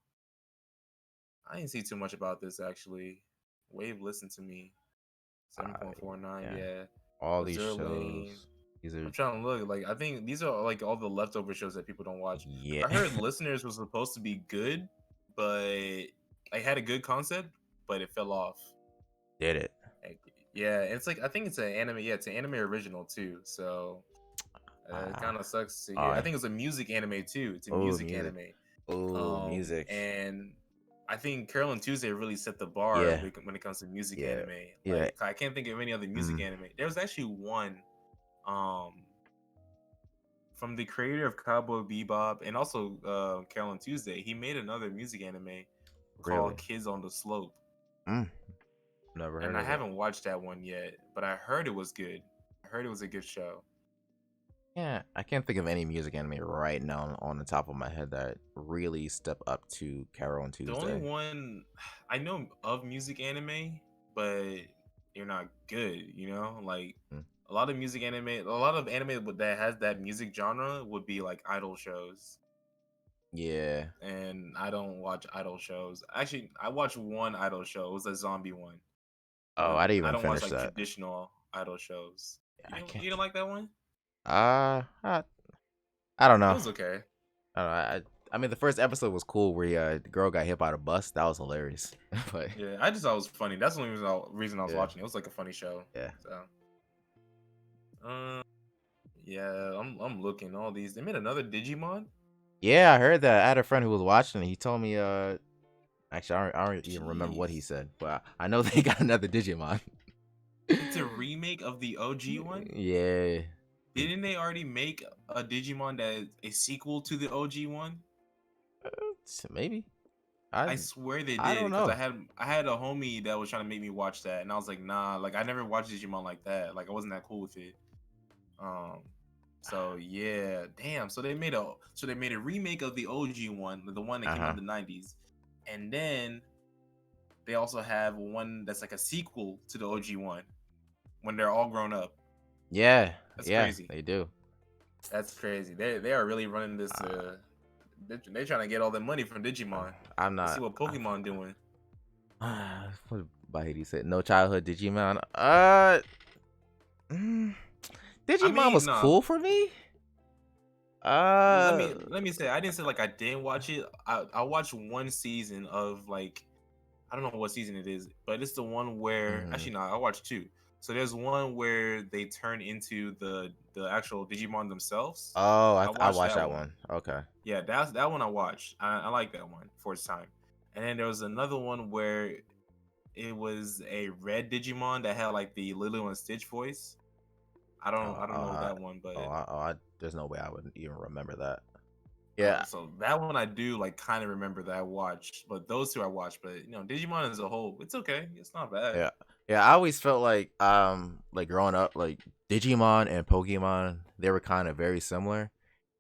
I didn't see too much about this actually. Wave listened to me. Uh, 7.49. yeah, Yeah. all these Azure Lane. shows. These are I'm trying to look. Like I think these are like all the leftover shows that people don't watch. yeah. I heard Listeners was supposed to be good, but I had a good concept, but it fell off. Did it? Like, yeah, it's like I think it's an anime. Yeah, it's an anime original too. So it Ah, kind of sucks to hear. I I think it's a music anime too. It's a oh music music. anime. Oh music. And I think Carol and Tuesday really set the bar Yeah, when it comes to music yeah, anime. yeah. Like I can't think of any other music Mm, anime. There was actually one. Um, from the creator of Cowboy Bebop and also Carol Tuesday, he made another music anime called really? Kids on the Slope. Mm, never And heard I of it. haven't watched that one yet, but I heard it was good. I heard it was a good show. Yeah, I can't think of any music anime right now on the top of my head that really step up to Carol and The only Tuesday. one I know of music anime, but they're not good, you know? Like Mm, a lot of music anime, a lot of anime that has that music genre would be like idol shows. yeah. And I don't watch idol shows. Actually, I watched one idol show. It was a zombie one. Oh, But I didn't I even don't watch finish like that. traditional idol shows. I You can't. don't like that one? Uh, I, I don't It know. was okay. I don't know. I mean, the first episode was cool where the girl got hit by the bus. That was hilarious. But Yeah, I just thought it was funny. That's the only reason I was yeah, watching it. It was like a funny show. yeah, So, uh, yeah, I'm looking all these. They made another Digimon. yeah. I heard that. I had a friend who was watching it. He told me. Actually, I don't even remember what he Jeez, said, but I know they got another Digimon. it's a remake of the OG one. Yeah. Didn't they already make a Digimon that is a sequel to the OG one? Maybe. I I swear they I did don't because know. I had a homie that was trying to make me watch that, and I was like, nah, like I never watched Digimon like that. Like I wasn't that cool with it. Um, so yeah, damn. So they made a remake of the OG one, the one that Uh came out huh. in the '90s, and then they also have one that's like a sequel to the OG one when they're all grown up. Yeah. That's Yeah. crazy. They do. That's crazy. They are really running this. Uh, They're trying to get all the money from Digimon. I'm Let's see not. what Pokemon doing. What Bahidi said? No childhood Digimon. Mm, I Digimon mean, was nah. cool for me. let Uh. me let me say I didn't say like I didn't watch it. I watched one season of like I don't know what season it is, but it's the one where Mhm. actually no, I watched two. So there's one where they turn into the actual Digimon themselves. Oh, I I watched watched that that one. one. Okay. Yeah, that's that one I watched. I like that one for its time. And then there was another one where it was a red Digimon that had like the Lilo and Stitch voice. I don't know that one, but there's no way I would even remember that. Yeah, so that one I do like kind of remember that I watched, but those two I watched. But Digimon as a whole, it's okay. It's not bad. yeah, yeah. I always felt like growing up, like Digimon and Pokemon, they were kind of very similar.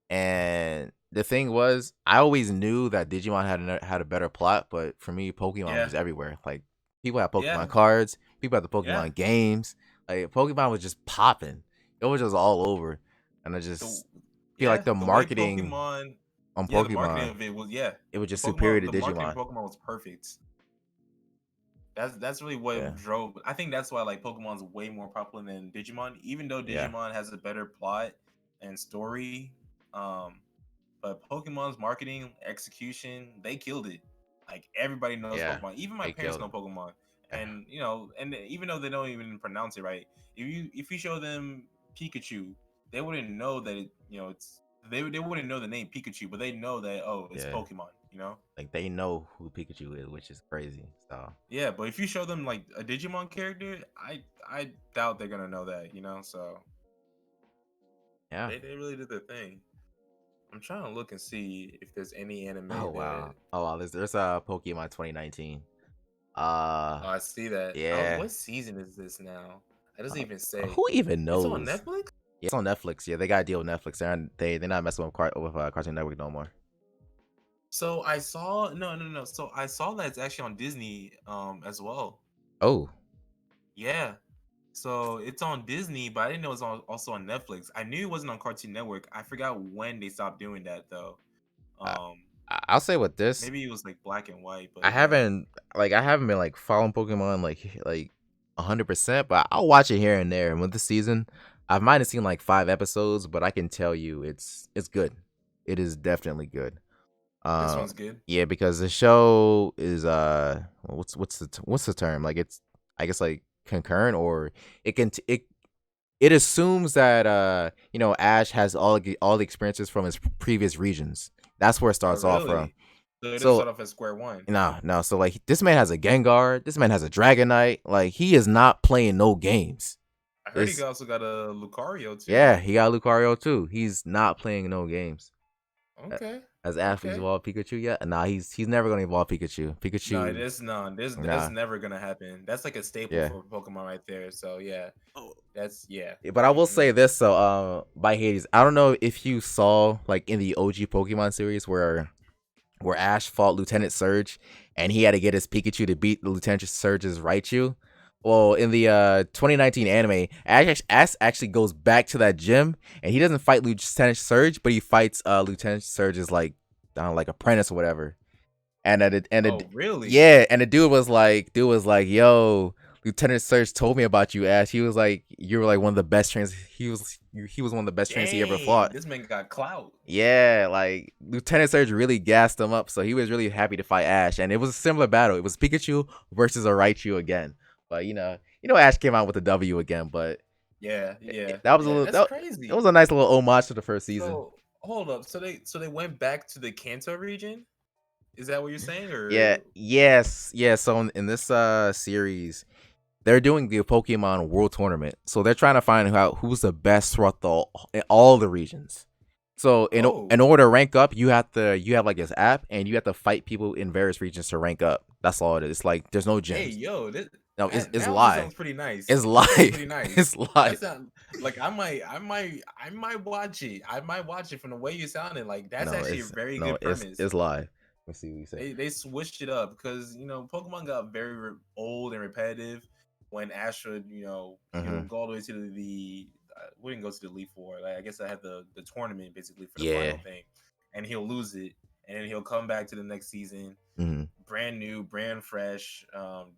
And the thing was, I always knew that Digimon had a better plot, but for me, Pokemon was Yeah, just everywhere. Like people had Pokemon yeah, cards, people had the yeah. Pokemon games. Like Pokemon was just popping. It was just all over, and I The just feel like yeah, the the way marketing Pokemon, on yeah, the marketing Pokemon, of it was yeah, it was just superior to the marketing Digimon. of Pokemon was perfect. That's really Yeah, what drove. I think that's why like Pokemon's way more popular than Digimon, even though yeah, Digimon has a better plot and story. Um, but Pokemon's marketing execution, they killed it. Like everybody knows yeah. Pokemon. Even my They parents killed know it. Pokemon, Yeah, and and even though they don't even pronounce it right, if you show them Pikachu, they wouldn't know that it's they wouldn't know the name Pikachu, but they know that it's yeah. Pokemon. Like they know who Pikachu is, which is crazy. So Yeah, but if you show them like a Digimon character, I doubt they're gonna know that. So yeah. they really did their thing. I'm trying to look and see if there's any anime Oh that. wow. Oh wow. There's a Pokemon 2019. Uh, Oh, I see that. yeah. What season is this now? It doesn't even say. Who even It's on knows? Netflix. Yeah, it's on Netflix. Yeah, they got a deal with Netflix. They're not messing with Cartoon Network no more. So I saw no. So I saw that it's actually on Disney as well. Oh, Yeah. So it's on Disney, but I didn't know it was also on Netflix. I knew it wasn't on Cartoon Network. I forgot when they stopped doing that though. I, Um, I'll say with this, Maybe it was like black and white, I but yeah. haven't I haven't been like following Pokemon like 100%, but I'll watch it here and there. And with the season, I might have seen like 5 episodes, but I can tell you it's good. It is definitely good. This Uh, one's good. yeah, because the show is what's the term? Like it's I guess like concurrent, or it assumes that Ash has all the experiences from his previous regions. That's where it Oh, starts off from. really? So it doesn't So start off at square one. no. So like this man has a Gengar. This man has a Dragonite. Like he is not playing no games. I heard he This also got a Lucario too. yeah, he got Lucario too. He's not playing no games. Uh, Okay. Has athletes Okay. evolved Pikachu yet? Nah, he's never gonna evolve Pikachu. No, Pikachu, that's nah, never gonna happen. That's like a staple yeah. for Pokemon right there. So yeah, that's yeah. Yeah, but I will say Mm-mm. this, so by Hades, I don't know if you saw like in the OG Pokemon series where Ash fought Lieutenant Surge and he had to get his Pikachu to beat the Lieutenant Surge's Raichu. Well, in the 2019 anime, Ash actually goes back to that gym and he doesn't fight Lieutenant Surge, but he fights Lieutenant Surge's like I don't know, like apprentice or whatever. Oh, really? Yeah, and the dude was like, "Yo, Lieutenant Surge told me about you, Ash. He was like, you were like one of the best trainers. He was one of the best trainers he ever Dang, fought." this man got clout. Yeah, like Lieutenant Surge really gassed him up, so he was really happy to fight Ash, and it was a similar battle. It was Pikachu versus a Raichu again, but Ash came out with a W again, but Yeah, yeah, that was a yeah. little That's that crazy. was a nice little homage to the first season. So hold up. So they went back to the Kanto region. Is that what you're saying, Yeah, or yes, yeah. So in this series, they're doing the Pokemon World Tournament, so they're trying to find out who's the best throughout in all the regions. So in oh, order to rank up, you have like this app, and you have to fight people in various regions to rank up. That's all it is. It's like there's no hey, gyms. yo, No, that it's now this live. sounds pretty nice. It's That sounds live. pretty nice. It's That live. sounds like I might watch it. I might watch it from the way you sounded. Like that's No, actually a very good premise. it's live. Let's see what you say. They switched it up because Pokemon got very old and repetitive. When Ash would he'll Hmm. go all the way to the we didn't go to the Elite Four. Like I guess I had the tournament basically for the Yeah. final thing, and he'll lose it, and then he'll come back to the next season, Hmm. brand new, brand fresh.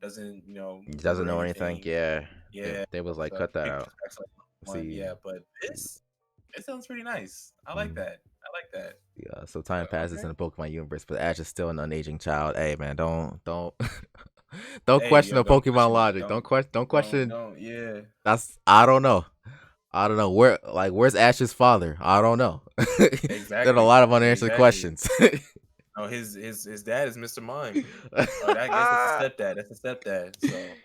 Doesn't He doesn't remember know anything. anything. Yeah. Yeah, They was like so cut that big out. perspective Let's one. see. Yeah, but this it sounds pretty nice. I like Mm. that. I like that. Yeah, so time But passes okay. in the Pokemon universe, but Ash is still an unaging child. Hey man, don't don't Hey, question yo, the don't Pokemon question it. logic. Don't question. Don't. Yeah. That's I don't know. I don't know where's Ash's father. I don't know. There are a Exactly. lot of unanswered Exactly. questions. No, his dad is Mr. Mime. I guess that's a stepdad. That's a stepdad. So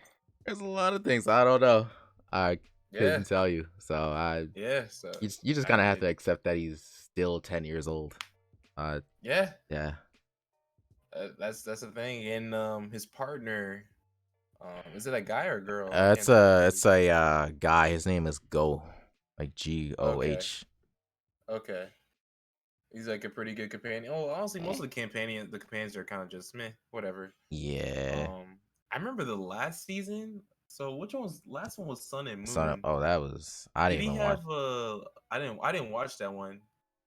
There's a lot of things I don't know. All right, couldn't Yeah, tell you. So I yeah. So you just kind of have I to accept that he's still 10 years old. yeah, Yeah. that's the thing. And his partner, is it a guy or a girl? I It's can't tell a because it's a guy. His name is Go, like okay, Goh. okay. He's like a pretty good companion. Oh, honestly, most of the companions are kind of just meh, whatever. Yeah. I remember the last season. So which one was last one was Sun and So Moon? that was I Did didn't he even watch. have I didn't watch that one.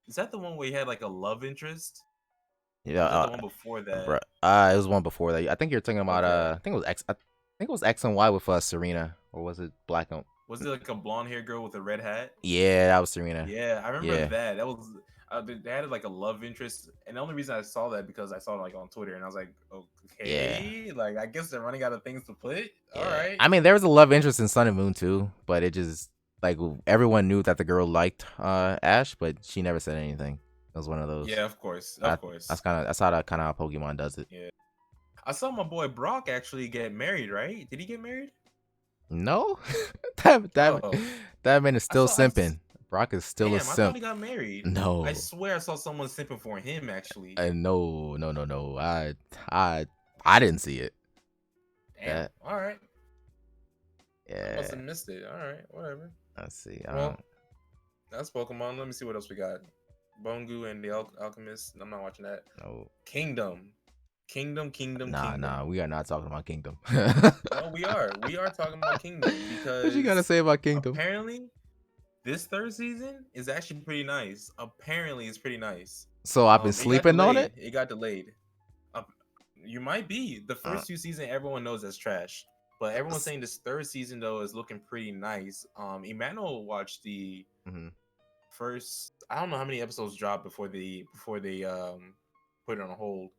Is that the one where he had like a love interest? Yeah, Or is that the one before bro. that? It was one before that. I think you're talking about Okay. I think it was X. I think it was X and Y with Serena, or was it Black and? Was it like a blonde hair girl with a red hat? Yeah, that was Serena. Yeah, I remember Yeah, that. That was they had like a love interest, and the only reason I saw that because I saw it like on Twitter, and I was like, yeah, okay, like I guess they're running out of things to put. All yeah. right. I mean, there was a love interest in Sun and Moon too, but it just like everyone knew that the girl liked Ash, but she never said anything. It was one of those. Yeah, of course, I, of course. that's how Pokemon does it. Yeah, I saw my boy Brock actually get married. Right? Did he get married? No, that that Oh, that man is I still saw. simping. Brock is still a Damn, I thought simp. he got married. I No, swear I saw someone simping for him actually. no, no, no, no. I, I didn't see it. Damn. That All right, I must yeah. have missed it. All right, whatever. Let's see. I Well, don't. that's Pokemon. Let me see what else we got. Bongu and the Alchemist. I'm not watching that. No. Kingdom. Kingdom, Kingdom, Nah, Kingdom. nah. We are not talking about Kingdom. No, we are. We are talking about Kingdom What you gotta because say about Kingdom? apparently this third season is actually pretty nice. Apparently, it's pretty nice. So I've been It got sleeping on delayed. it. It got delayed. Uh, you might be. The Uh, first two seasons, everyone knows that's trash. But everyone's s- saying this third season though is looking pretty nice. Emmanuel watched the mhm. first. I don't know how many episodes dropped before they put it on hold.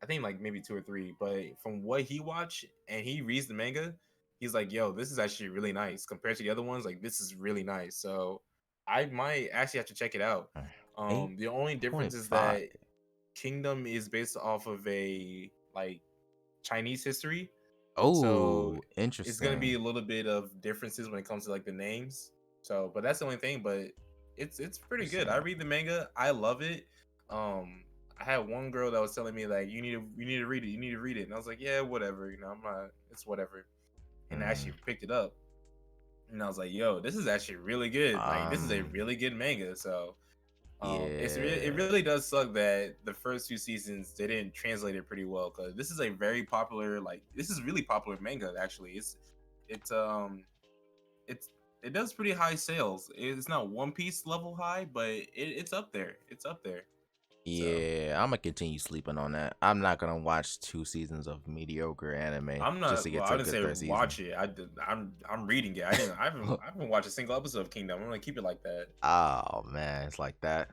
I think like maybe two or three. But from what he watched and he reads the manga, he's like, "Yo, this is actually really nice compared to the other ones. Like, this is really nice." So I might actually have to check it out. Eight The only point difference is five. that Kingdom is based off of a like Chinese history, so Oh, it's gonna be interesting. a little bit of differences when it comes to like the names. So, but that's the only thing. But it's pretty good. I Interesting. read the manga. I love it. I had one girl that was telling me like you need to read it. You need to read it, and I was like, yeah, whatever. You know, I'm not. It's whatever. And I Mm, actually picked it up, and I was like, yo, this is actually really good. Like, this is a um. really good manga. So it Yeah. really does suck that the first two seasons they didn't translate it pretty well because this is a very popular this is really popular manga actually. It's it's it does pretty high sales. It's not One Piece level high, but it's up there. It's up there. So Yeah, I'm gonna continue sleeping on that. I'm not gonna watch 2 seasons of mediocre anime I'm just to not. get Well, to I a didn't good say third season. watch it. I'm reading it. I haven't watched a single episode of Kingdom. I'm gonna keep it like that. Oh man, it's like that.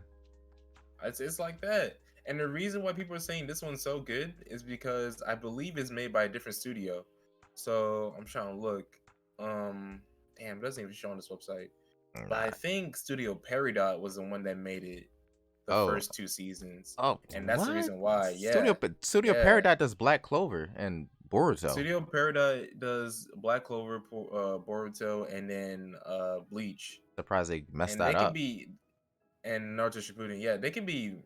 It's like that. And the reason why people are saying this one's so good is because I believe it's made by a different studio. So I'm trying to look. Um, damn, it doesn't even show on this website. But I Nah. think Studio Peridot was the one that made it the Oh, first two seasons, oh, and that's the what? reason why. Yeah, Studio yeah. Peridot does Black Clover and Boruto. Studio Peridot does Black Clover, Boruto, and then Bleach, Surprised they messed and that they can up. be and Naruto Shippuden. Yeah, they can be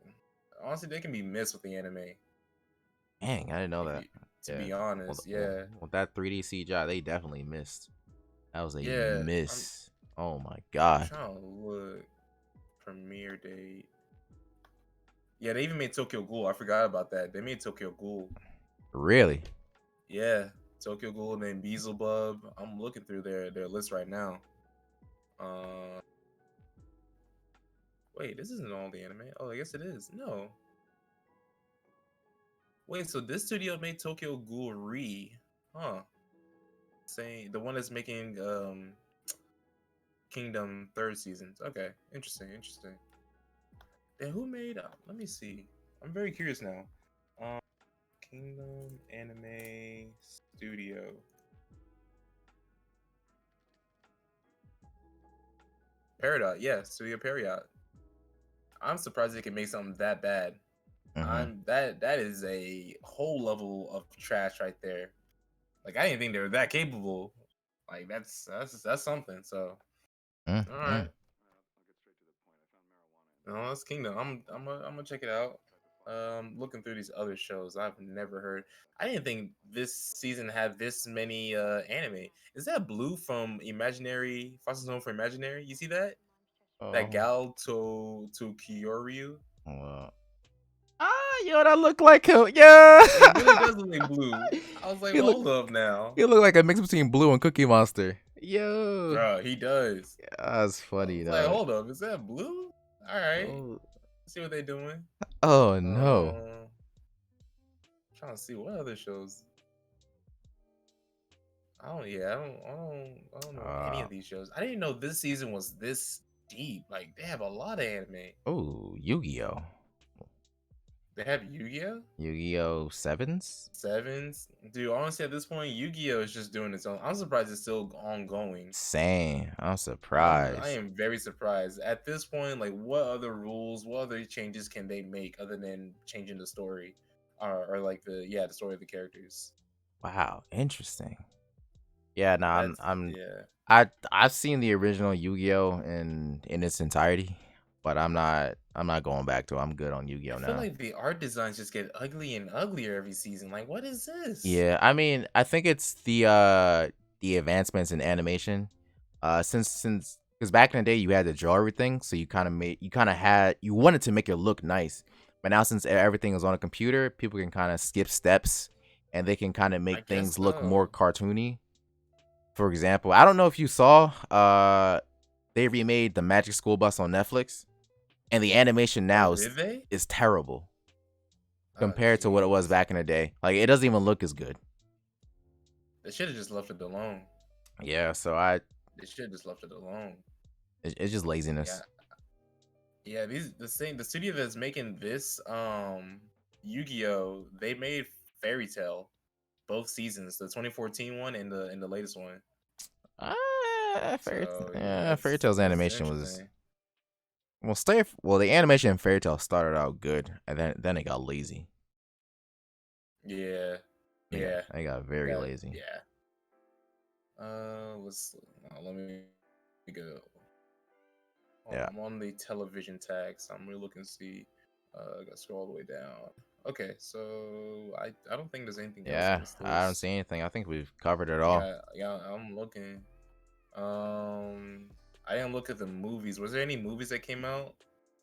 honestly they can be missed with the anime. Dang, I didn't know If that. you, to Yeah, be honest, yeah, with that 3D CGI, they definitely missed. That was a yeah. miss. Oh my I'm god. trying to look premiere date. Yeah, they even made Tokyo Ghoul. I forgot about that. They made Tokyo Ghoul. Really? Yeah, Tokyo Ghoul and then Beelzebub. I'm looking through their list right now. Uh, wait, this isn't all the anime. Oh, I guess it is. No, wait. So this studio made Tokyo Ghoul Re, huh? Saying the one that's making Kingdom third seasons. Okay, interesting, interesting. Then who made? Let me see. I'm very curious now. Um, Kingdom Anime Studio. Peridot, yeah, Studio Peridot. I'm surprised they can make something that bad. Mm-hmm. That is a whole level of trash right there. Like I didn't think they were that capable. Like that's something. So all right, Mm-hmm. no, that's Kingdom. I'm gonna check it out. Looking through these other shows I've never heard. I didn't think this season had this many anime. Is that Blue from Imaginary Foster's Home for Imaginary? You see that? That Oh. gal to Kyoryu? Well. Yo, that look like him. Yeah. It really does look like Blue. I was like, he well, look hold up now, he look like a mix between Blue and Cookie Monster. Yo. bro. He does. That's I funny, was like, dog. hold up, is that Blue? All right, Oh, see what they doing. oh no. Um, trying to see what other shows. I don't. Yeah, I don't know any Uh of these shows. I didn't know this season was this deep. Like they have a lot of anime. oh, Yu-Gi-Oh. They have Yu-Gi-Oh, Yu-Gi-Oh! Sevens? Sevens. Dude, honestly, at this point, Yu-Gi-Oh is just doing its own. I'm surprised it's still ongoing. Same. I'm I surprised. am very surprised at this point. Like, what other rules, what other changes can they make other than changing the story, or like the story of the characters? Wow, interesting. Yeah, nah, That's yeah. I've seen the original Yu-Gi-Oh in its entirety, but I'm not going back to it. I'm good on I Yu-Gi-Oh feel now. like the art designs just get ugly and uglier every season. Like, what is this? Yeah, I mean, I think it's the advancements in animation. Since because back in the day you had to draw everything, so you kind of had you wanted to make it look nice. But now since everything is on a computer, people can kind of skip steps and they can kind of I make guess things look more so. cartoony. For example, I don't know if you saw they remade the Magic School Bus on Netflix, and the animation Oh, now did they? is terrible Oh, compared to what it was jeez. back in the day. Like it doesn't even look as good. They should have just left it alone. Yeah, so They should have just left it alone. it's just Yeah, laziness. yeah. The studio that's making this Yu-Gi-Oh, they made Fairy Tale both seasons, the 2014 one and the latest one. So yeah, Fairy Tail's that's animation was interesting. the animation in Fairy Tail started out good, and then it got lazy. Yeah, Yeah, yeah. it got They very got lazy. yeah. Let's let me go. Yeah, I'm on the television tag, so I'm really looking to see. I got to scroll all the way down. Okay, so I don't think there's anything else on yeah. this I don't list. see anything. I think we've covered it all. Yeah, I'm looking. I didn't look at the movies. Was there any movies that came out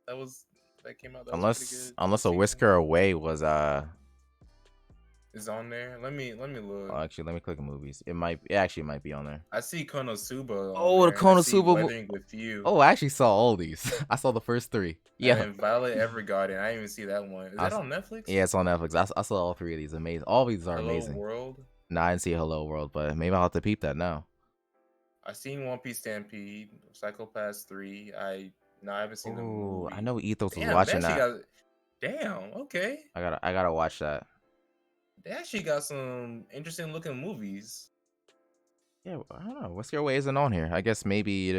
that was that was pretty good Unless this a season? whisker away was Is on there? Let me look. actually let me click movies. It actually might be on there. I see Konosuba on Oh, the there, and I see Konosuba. Weathering with You, Oh, I actually saw all these. I saw the first three. and Yeah, then Violet Evergarden. I didn't even see that one. Is I that s- on Netflix? yeah, it's on Netflix. I saw all three of these. Amazing. All of these are Hello amazing. World. Nah, I didn't see Hello World, but maybe I'll have to peep that now. I seen One Piece Stampede, Psychopaths 3. I haven't seen the Oh, I movie. know Ethos was Damn, they watching actually that. got damn, okay. I gotta watch that. They actually got some interesting looking movies. Yeah, I don't know. What's your way isn't on here? I guess maybe it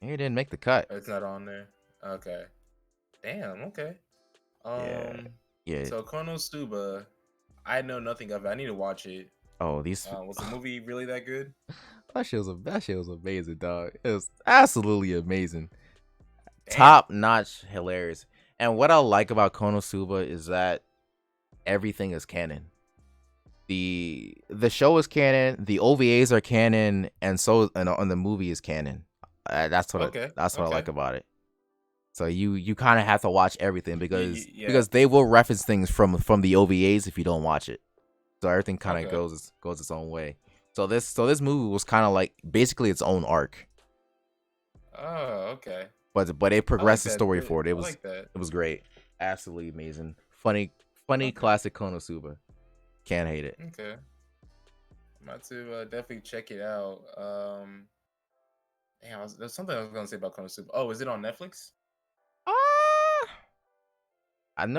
didn't make the cut. It's not on there. Okay. Damn, okay. Yeah, Um yeah. so Konosuba, I know nothing of it. I need to watch it. Oh, these Was the movie really that good? that shit was amazing, dog. It was absolutely amazing. Damn. Top notch, hilarious. And what I like about Konosuba is that everything is canon. The show is canon, the OVAs are canon, and the movie is canon. Okay. That's what I like Okay. about it. So you kind of have to watch everything Yeah. because they will reference things from the OVAs if you don't watch it. So everything kind of Okay. goes its own way. So this movie was kind of like basically its own arc, Oh, okay. but it I like progressed the that. story forward. I like that. It was great, absolutely amazing, funny Okay. classic Konosuba. Can't hate it. Okay. I'm about to definitely check it out. Damn, there's something I was gonna say about Konosuba. Oh, is it on Netflix? Ah,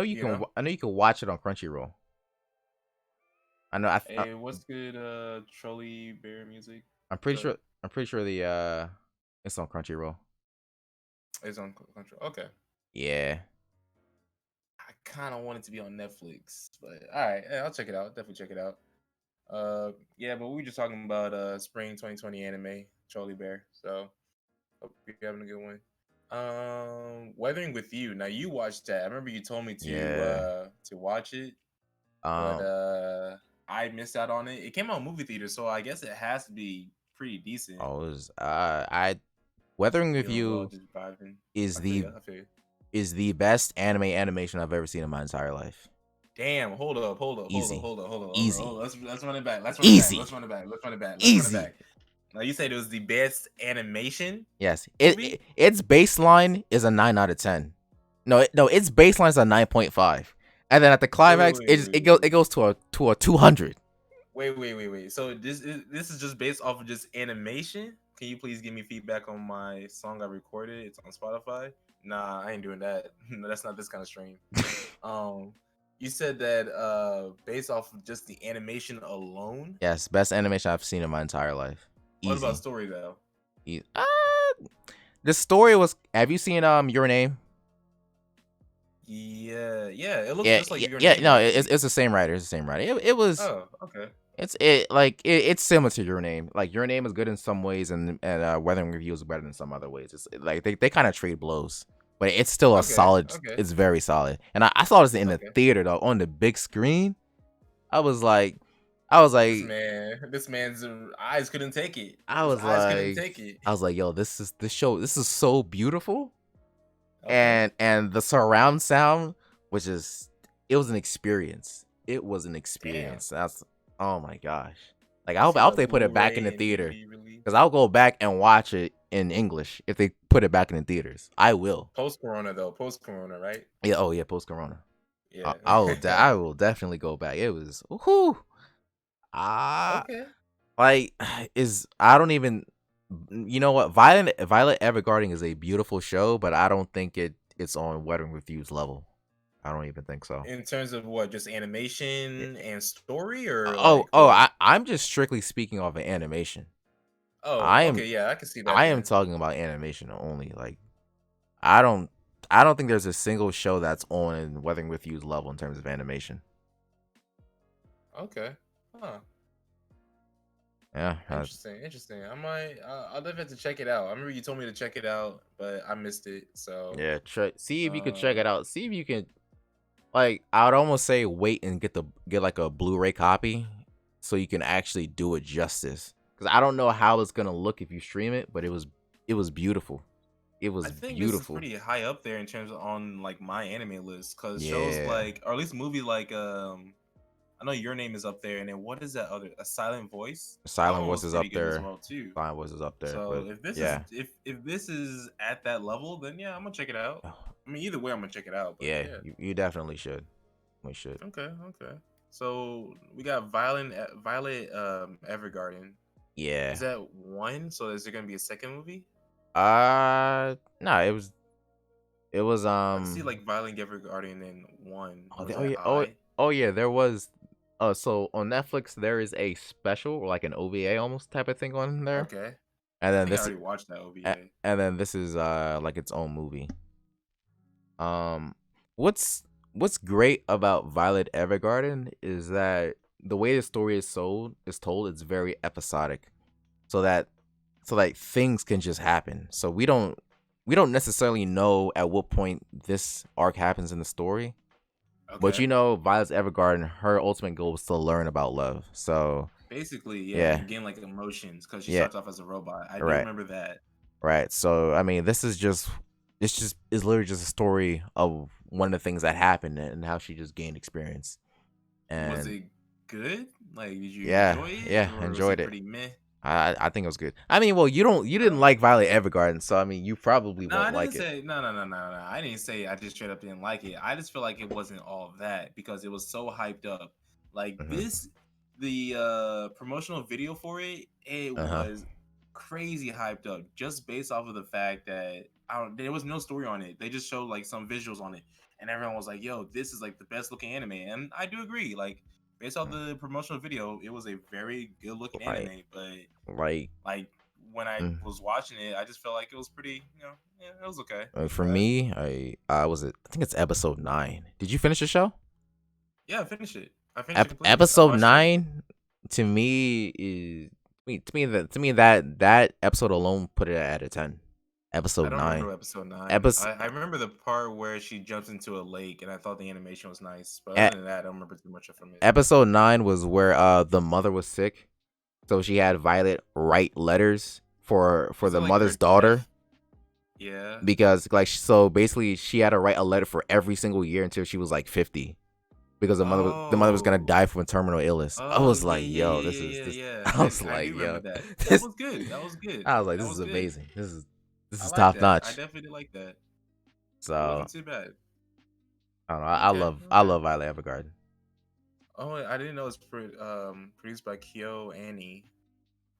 You know? I know you can watch it on Crunchyroll. I know Hey, what's good? Trolley Bear music. I'm What's pretty up? sure the it's on Crunchyroll. It's on Control. Okay. Yeah. I kind of want it to be on Netflix, but all right, yeah, I'll check it out. Definitely check it out. Yeah, but we were just talking about spring 2020 anime, Charlie Bear. So hope you're having a good one. Weathering with You. Now you watched that. I remember you told me Yeah. to watch it, but Um. I missed out on it. It came out movie theater, so I guess it has to be pretty decent. I was. I Weathering with Feeling well, You just vibing. is I feel the you. I feel you. is the best anime animation I've ever seen in my entire life. Damn, hold up, hold up, hold up, Easy, hold up, hold up, hold up, hold easy, up. Let's run it back. Let's run it back. easy, Let's run it back. Let's run it back. Let's run it easy. back. Now you said it was the best animation Yes, movie. its baseline is a 9 out of 10. No, its baseline is a 9.5, and then at the Wait, wait, climax, wait, it goes to a 200. wait. So this is just based off of just animation. Can you please give me feedback on my song I recorded? It's on Spotify. Nah, I ain't doing that. No, that's not this kind of stream. Um, you said that based off of just the animation alone. Yes, best animation I've seen in my entire life. What about Easy. story though? The story was. Have you seen Your Name? Yeah. It looks Yeah, just like Your yeah. Name, No, actually. it's the same writer. It's the same writer. It was. Oh, okay. It's similar to Your Name. Like Your Name is good in some ways, and Weathering Review is better in some other ways. It's like they kind of trade blows, but it's still a Okay. solid. Okay. It's very solid. And I saw this in the Okay. theater though, on the big screen. I was like, This man's eyes couldn't take it. I His was eyes couldn't like, take it. I was like, yo, this show. This is so beautiful, Okay. and the surround sound, which is, it was an experience. It was an Damn. experience. That's, oh my gosh. Like You I see hope the they put it back in Blu-ray the and theater, DVD release because I'll go back and watch it in English if they put it back in the theaters. I will. post Corona though. Post Corona, right? Yeah. Oh yeah. Post Corona. Yeah. I will definitely go back. It was. Whoo. Ah. Okay. Like is I don't even. You know what? Violet Evergarden is a beautiful show, but I don't think it's on Wedding Reviews level. I don't even think so. In terms of what, just animation and story, or Oh, like what? I'm just strictly speaking of an animation. Oh, I am okay. Yeah, I can see that I am then. talking about animation only. Like I don't I don't think there's a single show that's on Weathering with You's level in terms of animation. Okay. Huh. Yeah. Interesting. I might. I'll definitely have to check it out. I remember you told me to check it out, but I missed it. So, Yeah. See if you could check um, it out. See if you can. Like I would almost say wait and get like a Blu-ray copy so you can actually do it justice. Because I don't know how it's gonna look if you stream it, but it was beautiful. It I was think this is beautiful. pretty high up there in terms of on like my anime list, because shows Yeah. like, or at least movie like, I know Your Name is up there, and then what is that other? A Silent Voice. That Silent one Voice was is pretty up good as there. well too. Silent Voice is up there. So But if this is yeah. if this is at that level, then yeah, I'm gonna check it out. I mean, either way, I'm gonna check it out. But Yeah, yeah. you definitely should. We should. Okay. So we got Violet Evergarden. Yeah. Is that one? So is there gonna be a second movie? No, it was I can see like Violet Evergarden in one. oh, Was oh that yeah, I? there was so on Netflix there is a special or like an OVA almost type of thing on there. Okay. And I then think I this already watched that OVA. and then this is like its own movie. Um what's great about Violet Evergarden is that the way the story is told, it's very episodic. So that things can just happen. So we don't necessarily know at what point this arc happens in the story. But Okay. you know, Violet Evergarden, her ultimate goal was to learn about love. So Basically, yeah, yeah, and gain like emotions because she yeah, starts off as a robot. I do right, remember that. right. So I mean, this just is literally just a story of one of the things that happened and how she just gained experience. Was And it good? Like, did you yeah, enjoy it, yeah, or was enjoyed it it. pretty meh? I think it was good. I mean, well, you didn't Uh, like Violet Evergarden, so I mean, you probably no, won't I didn't like it. say no. I didn't say I just straight up didn't like it. I just feel like it wasn't all of that because it was so hyped up. Like Hmm. this, the promotional video for it, it Uh huh. was crazy hyped up just based off of the fact that there was no story on it. They just showed like some visuals on it, and everyone was like, "Yo, this is like the best looking anime," and I do agree. Like based off the promotional video, it was a very good looking Like anime, but like. like when I mm, was watching it, I just felt like it was pretty, yeah, it was okay. For But me, I was it. I think it's episode 9. Did you finish the show? yeah, I finished it. I finished it completely. I Episode watched it. 9. to me is to me that episode alone put it at a 10. I Episode don't 9. remember episode 9. Episode I remember the part where she jumps into a lake, and I thought the animation was nice. But e- other than that, I don't remember too much from it. episode 9 was where the mother was sick, so she had Violet write letters for Was it the like her mother's daughter, death? Yeah. because like so basically she had to write a letter for every single year until she was like 50, because the mother was gonna Oh. die from terminal illness. I Oh was yeah, like, yeah, yo, yeah, this yeah, is yeah, this. yeah. I was I like, do remember yo, that. That this. was good. That was good. I was like, That this is was good. amazing. This I is like top that. I notch. definitely like that. It So wasn't too bad. I don't know. Okay, I okay. love Violet Evergarden. Oh, I didn't know it's produced by Kyo Annie.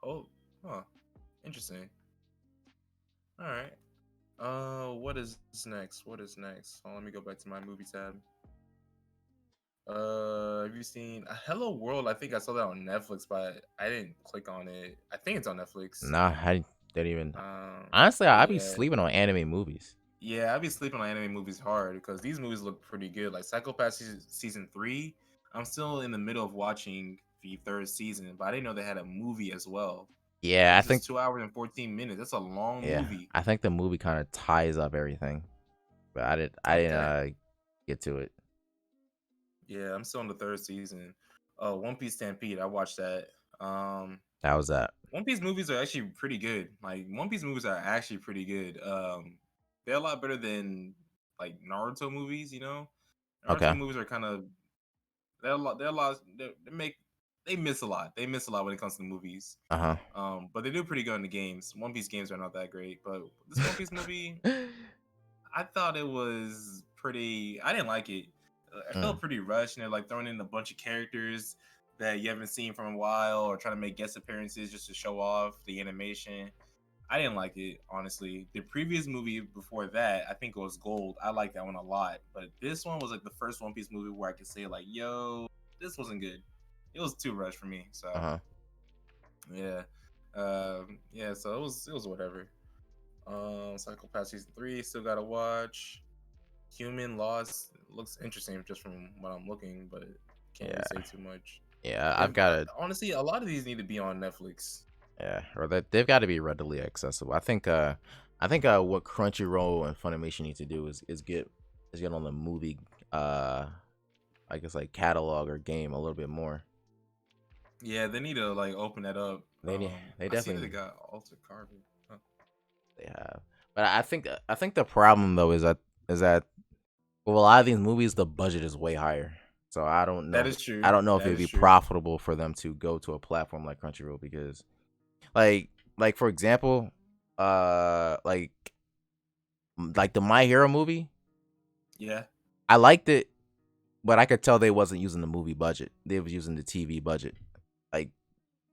Oh, huh. Interesting. All right. What is next? What is next? Oh, let me go back to my movie tab. Have you seen Hello World? I think I saw that on Netflix, but I didn't click on it. I think it's on Netflix. Nah, I didn't even. Honestly, But I be yeah, sleeping on anime movies. yeah, I be sleeping on anime movies hard because these movies look pretty good. Like Psychopath season 3, I'm still in the middle of watching the third season, but I didn't know they had a movie as well. Yeah, I This is think. 2 hours and 14 minutes. That's a long Yeah, movie. I think the movie kind of ties up everything, but I didn't Okay. get to it. Yeah, I'm still on the third season. Oh, One Piece Stampede. I watched that. Um, That was that. One Piece movies are actually pretty good. Like One Piece movies are actually pretty good. They're a lot better than like Naruto movies. You know, Naruto Okay. movies are kind of they're a lot. They miss a lot. They miss a lot when it comes to the movies. Uh But they do pretty good in the games. One Piece games are not that great, but this One Piece movie, huh. I thought it was pretty. I didn't like it. I Mm. felt pretty rushed, and they're like throwing in a bunch of characters that you haven't seen from a while, or trying to make guest appearances just to show off the animation. I didn't like it, honestly. The previous movie before that, I think it was Gold. I liked that one a lot, but this one was like the first One Piece movie where I could say like, "Yo, this wasn't good." It was too rushed for me. Uh So huh. yeah, yeah. So it was whatever. Psychopath season 3 still gotta watch. Human Loss looks interesting just from what I'm looking, but can't really say Yeah. too much. Yeah. I've If got to. honestly, a lot of these need to be on Netflix. Yeah, or they've got to be readily accessible. I think what Crunchyroll and Funimation need to do is get on the movie I guess like catalog or game a little bit more. Yeah, they need to like open that up. They I see that they definitely got Altered Carbon. Huh. they have. But I think the problem though is that with a lot of these movies the budget is way higher. So That is true. I don't know if That it'd is be true. profitable for them to go to a platform like Crunchyroll, because like for example, uh like like the My Hero movie, Yeah. I liked it, but I could tell they wasn't using the movie budget. They was using the TV budget. Like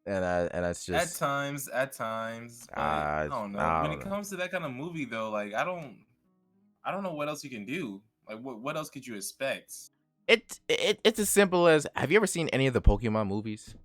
and that's just At times, but uh I don't know. I When don't it know. comes to that kind of movie, though, like I don't know what else you can do. Like, what else could you expect? It's as simple as, have you ever seen any of the Pokemon movies?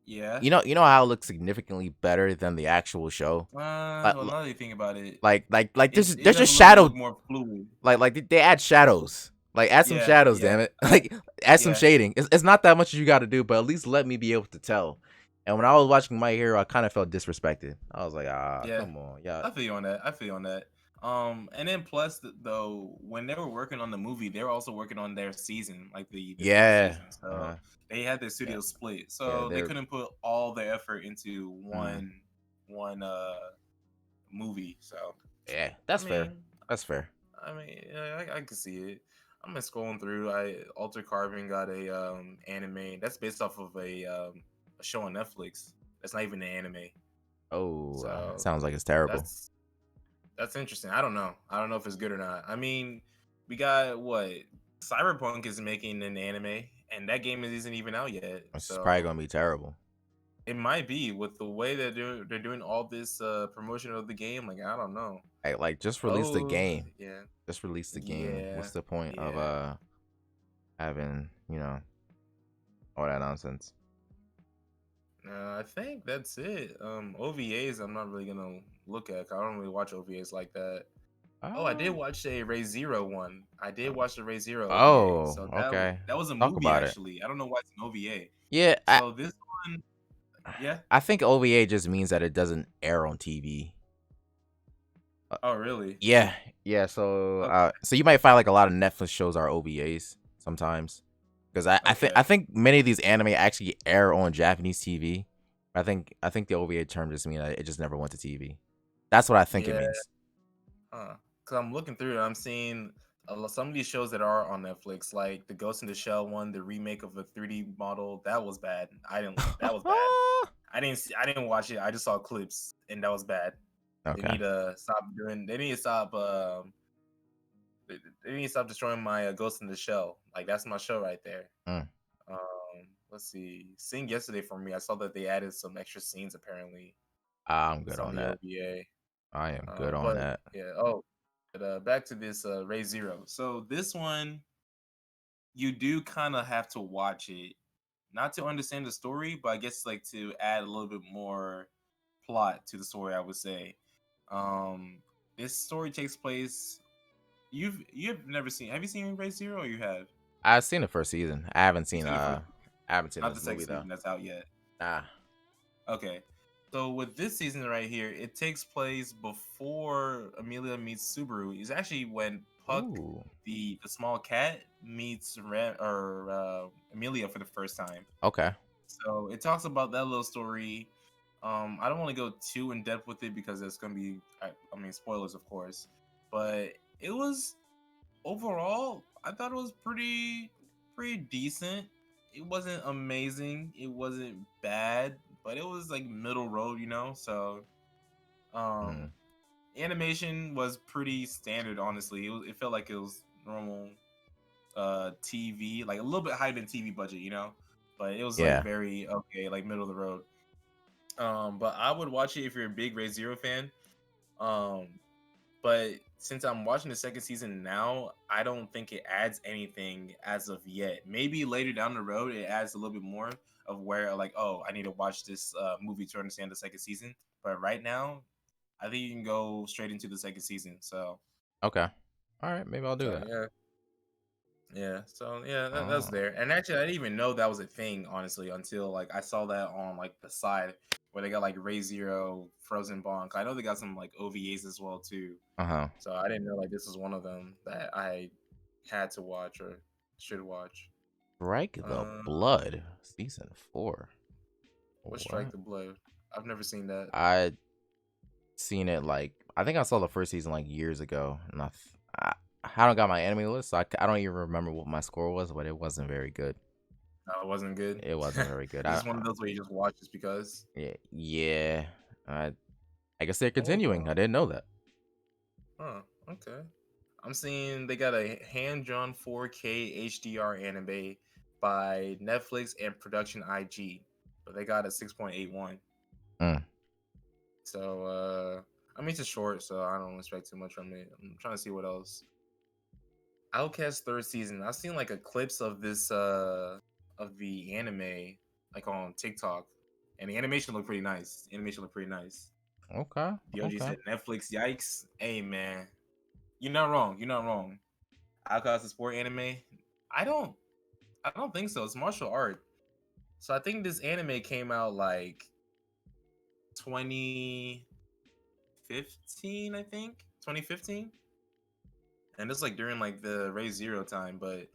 Yeah. You know how it looks significantly better than the actual show. Like Well, now that you think about it, it there's does just look shadow, more fluid. they add shadows. Like add some Yeah, shadows, yeah, damn it. Like add some yeah, shading. It's not that much you got to do, but at least let me be able to tell. And when I was watching My Hero, I kind of felt disrespected. I was like, yeah. come on, yeah, I feel you on that. I feel you on that. And then plus though, when they were working on the movie, they were also working on their season, like the fifth yeah, season. So they had their yeah, studio split, yeah. so they They're couldn't put all their effort into mm, one movie. So yeah, I that's fair. mean, That's fair. yeah, I can see it. I'm just scrolling through. Alter Carbon got a anime that's based off of a show on Netflix. That's not even an anime. Oh, So sounds like it's terrible. that's that's interesting. I don't know. I don't know if it's good or not. I mean, we got what Cyberpunk is making an anime, and that game isn't even out yet. It's probably So gonna be terrible. it might be with the way that they're doing all this promotion of the game. Like I don't know. Like just release the Oh game. yeah, Just release the game. yeah, What's the point of yeah. having, all that nonsense? I think that's it. OVAs, I'm not really gonna look at. 'Cause I don't really watch OVAs like that. Oh, I did Oh, watch a Ray Zero one. I did watch the Ray Zero OVA. oh, So okay. that was a Talk movie about it. actually. I don't know why it's an OVA. Yeah, So this one, yeah. I think OVA just means that it doesn't air on TV. Oh, really? Yeah, yeah. So, Okay, so you might find like a lot of Netflix shows are OVAs sometimes, because I okay. think many of these anime actually air on Japanese TV. I think the OVA term just means that it just never went to TV. That's what I think it Yeah, means. because I'm looking through it, I'm seeing some of these shows that are on Netflix, like the Ghost in the Shell one, the remake of a 3D model. That was bad. I didn't. That was bad. I didn't watch it. I just saw clips, and that was bad. They Okay. need to stop doing. They need to stop. They need to stop destroying my Ghost in the Shell. Like that's my show right there. Mm. Let's see. Seeing yesterday for me, I saw that they added some extra scenes. Apparently, I'm good it's on on the that. OVA. I am good on But that. yeah. Oh, but back to this Ray Zero. So this one, you do kind of have to watch it, not to understand the story, but I guess like to add a little bit more plot to the story. I would say. Um, this story takes place. You've never seen? Have you seen Ray Zero? Or you have? I've seen the first season. You've seen the first, I haven't seen not the this second movie though. season that's out yet. Nah. Okay. So with this season right here, it takes place before Amelia meets Subaru. It's actually when Puck, Ooh. the small cat, meets Amelia for the first time. Okay. So it talks about that little story. I don't want to go too in depth with it because it's gonna be, I mean, spoilers, of course. But it was overall, I thought it was pretty decent. It wasn't amazing. It wasn't bad, but it was like middle road, you know. So, Mm. um, animation was pretty standard. Honestly, it felt like it was normal TV, like a little bit higher than TV budget, you know. But it was like Yeah. very okay, like middle of the road. But I would watch it if you're a big Ray Zero fan. Um, but since I'm watching the second season now, I don't think it adds anything as of yet. Maybe later down the road, it adds a little bit more of where, like, oh, I need to watch this movie to understand the second season. But right now, I think you can go straight into the second season. So, Okay. All right. Maybe I'll do so that. yeah, yeah. So yeah, that's Oh. there. And actually, I didn't even know that was a thing, honestly, until like I saw that on like the side where they got like Ray Zero, Frozen Bonk. I know they got some like OVAs as well too. Uh huh. So I didn't know like this was one of them that I had to watch or should watch. Strike the Uh, Blood, season 4. what Strike What? the Blood? I've never seen that. I seen it like I think I saw the first season like years ago, and I don't got my anime list, so I don't even remember what my score was, but it wasn't very good. No, it wasn't good. It wasn't very good. It's just one of those where you just watch just because. Yeah, yeah. I I guess they're Oh, continuing. I didn't know that. huh. Okay. I'm seeing they got a hand-drawn 4K HDR anime by Netflix and Production IG, but they got a 6.81. Mm. So I mean it's a short, so I don't expect too much from it. I'm trying to see what else. Outcast third season. I've seen like a clips of this of the anime like on TikTok, and the animation looked pretty nice. Animation looked pretty nice. Okay. DOG Okay. said Netflix. Yikes! Hey man, you're not wrong. You're not wrong. Outcast is sport anime. I don't. I don't think so. It's martial art. So I think this anime came out like 2015. I think 2015, and it's like during like the Ray Zero time, but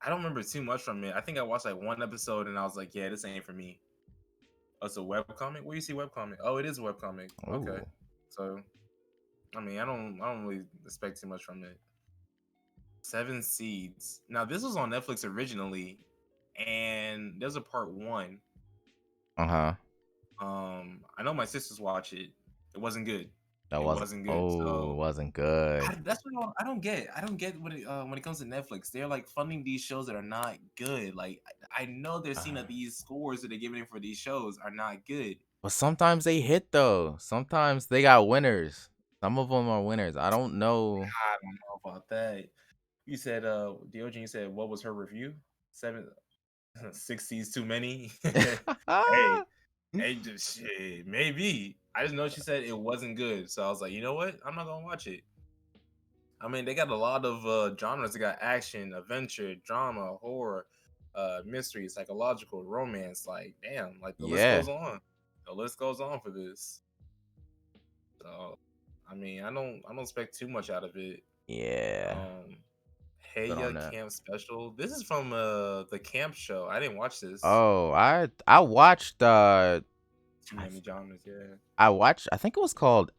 I don't remember too much from it. I think I watched like one episode and I was like, yeah, this ain't for me. Oh, it's a webcomic? Where you see webcomic? Oh, it is a webcomic. Okay. Ooh. So I mean I don't really expect too much from it. Seven Seeds. Now this was on Netflix originally, and there's a part one. Uh huh. I know my sisters watch it. It wasn't good. That It wasn't. wasn't good. Oh, So wasn't good. that's what I don't get. I don't get when it comes to Netflix. They're like funding these shows that are not good. Like I know they're seeing that these scores that they're giving for these shows are not good. But sometimes they hit though. Sometimes they got winners. Some of them are winners. I don't know. I don't know about that. You said Diogen, you said what was her review? Seven 60s too many. Hey, hey, just shit, maybe. I just know she said it wasn't good. So I was like, you know what? I'm not gonna watch it. I mean, they got a lot of genres. They got action, adventure, drama, horror, mystery, psychological, romance. Like, damn, like the list Yeah. goes on. The list goes on for this. So, I mean, I don't expect too much out of it. Yeah. Um, Good on Heya that. Camp Special. This is from the camp show. I didn't watch this. Oh, I watched Too many genres, yeah. I watched, I think it was called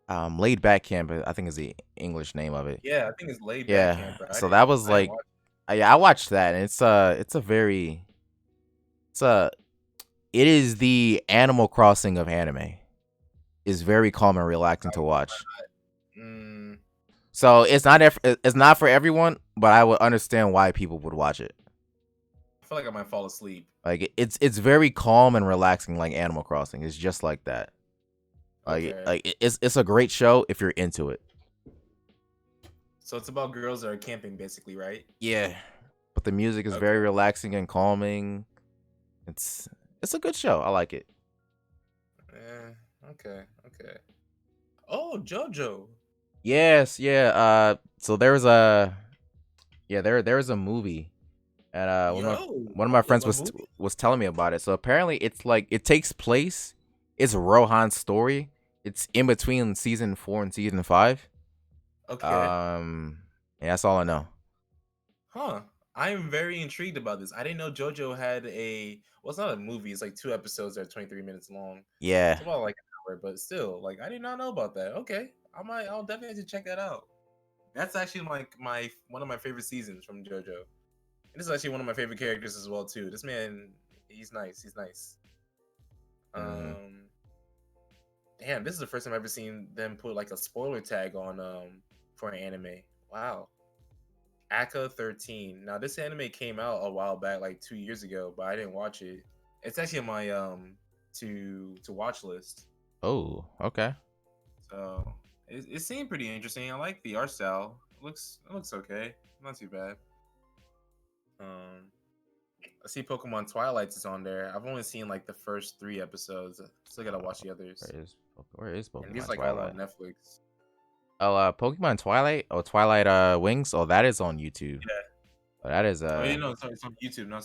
Laid Back Camp, I think is the English name of it. Yeah, I think it's Laid Back Yeah. Camper. So that was I didn't like watch. yeah, I watched that, and it's a very it's a it is the Animal Crossing of anime. It's very calm and relaxing to watch. Mm, So it's not for everyone, but I would understand why people would watch it. I feel like I might fall asleep. Like it's very calm and relaxing, like Animal Crossing. It's just like that. Okay. It's a great show if you're into it. So it's about girls that are camping, basically, right? Yeah, but the music is Okay. very relaxing and calming. It's a good show. I like it. Okay. Okay. Oh, JoJo. Yes, yeah. So there was a movie, and Yo, one of my there's friends a movie. was telling me about it. So apparently, it's like it takes place. It's Rohan's story. It's in between season 4 and season 5. Okay. Yeah, that's all I know. Huh. I am very intrigued about this. I didn't know JoJo had a. Well, it's not a movie. It's like 2 episodes that are 23 minutes long. Yeah. It's about like an hour, but still, like I did not know about that. Okay, I'll definitely have to check that out. That's actually like my one of my favorite seasons from JoJo. And this is actually one of my favorite characters as well too. This man, he's nice. He's nice. hmm Um, damn, this is the first time I've ever seen them put like a spoiler tag on for an anime. Wow. Aka 13. Now this anime came out a while back, like 2 years ago, but I didn't watch it. It's actually on my to watch list. Oh, okay. So it seemed pretty interesting. I like the art style. It looks okay. Not too bad. Um, I see Pokemon Twilight's is on there. I've only seen like the first 3 episodes. Still gotta watch the others. Where is And these Pokemon like all Twilight? on Netflix. Oh, Pokemon Twilight. Oh, Twilight Wings. Oh, that is on YouTube. Yeah. Oh, that is Oh, you know, it's on YouTube. Not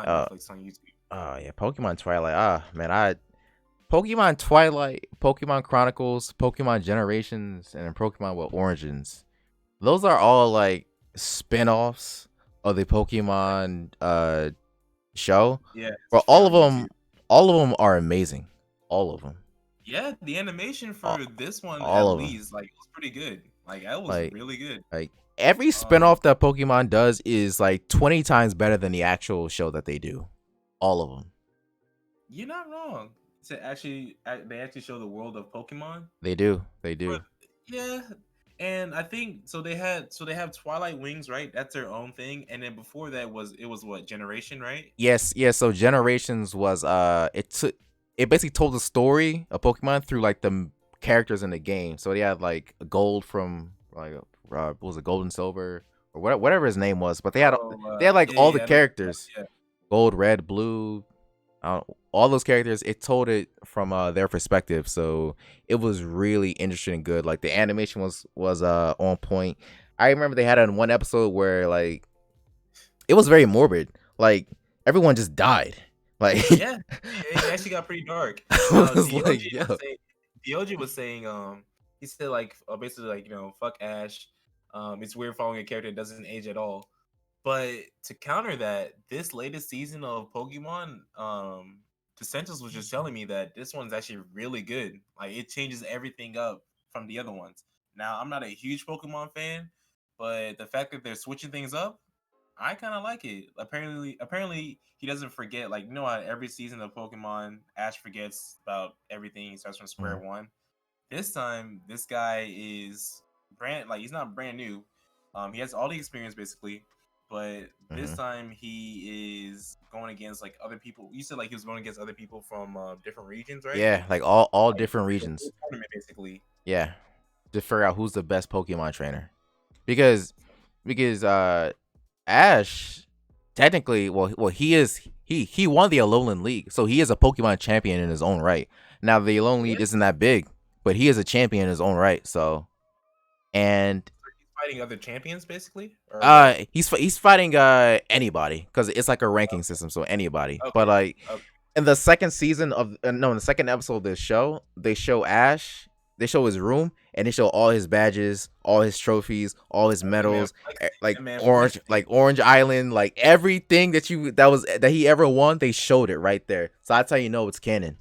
uh Netflix, on YouTube. oh yeah, Pokemon Twilight. Ah man, Pokemon Twilight, Pokemon Chronicles, Pokemon Generations, and then Pokemon with Origins. Those are all like spin-offs of the Pokemon show. Yeah, But it's free on YouTube. all of them are amazing. All of them. Yeah, the animation for All, this one at all of them. least, like, it was pretty good. Like, that was Like really good. like every Um, spin-off that Pokemon does is like 20 times better than the actual show that they do. All of them. you're not wrong. They actually show the world of Pokemon. They do. They do. But yeah, and I think so. They have Twilight Wings, right? That's their own thing. And then before that was what, Generation, right? Yes, yeah. So Generations was it basically told the story of Pokemon through like the characters in the game. So they had like Gold from like what was it, Gold and Silver or whatever his name was. But they had like Yeah, all the yeah, I know. characters, Yeah, Gold, Red, Blue, all those characters. It told it from their perspective. So it was really interesting and good. Like the animation was on point. I remember they had it in one episode where like it was very morbid. Like everyone just died. Like yeah. It actually got pretty dark. I was like, yo, The OG was saying, he said like basically like, fuck Ash. It's weird following a character that doesn't age at all. But to counter that, this latest season of Pokemon, DeSantis was just telling me that this one's actually really good. Like it changes everything up from the other ones. Now I'm not a huge Pokemon fan, but the fact that they're switching things up, I kind of like it. Apparently, he doesn't forget. Like, how every season of Pokemon, Ash forgets about everything. He starts from square Mhm. one. This time, this guy is he's not brand new. He has all the experience basically, but this Mhm. time he is going against like other people. You said like he was going against other people from different regions, right? Yeah, like all Like different it's a full regions. tournament basically. Yeah, to figure out who's the best Pokemon trainer, because because Ash technically, well he won the Alolan League, so he is a Pokemon champion in his own right. Now the Alolan Yeah, League isn't that big, but he is a champion in his own right. So and he's fighting other champions basically, or what? He's fighting anybody because it's like a ranking system, so anybody. But Okay, like okay, in the second season of no, in the second episode of this show, they show Ash. They show his room and they show all his badges, all his trophies, all his that man medals, flexing. like That man Orange, flexing. like Orange Island, like everything that he ever won. They showed it right there. So that's how you know it's canon.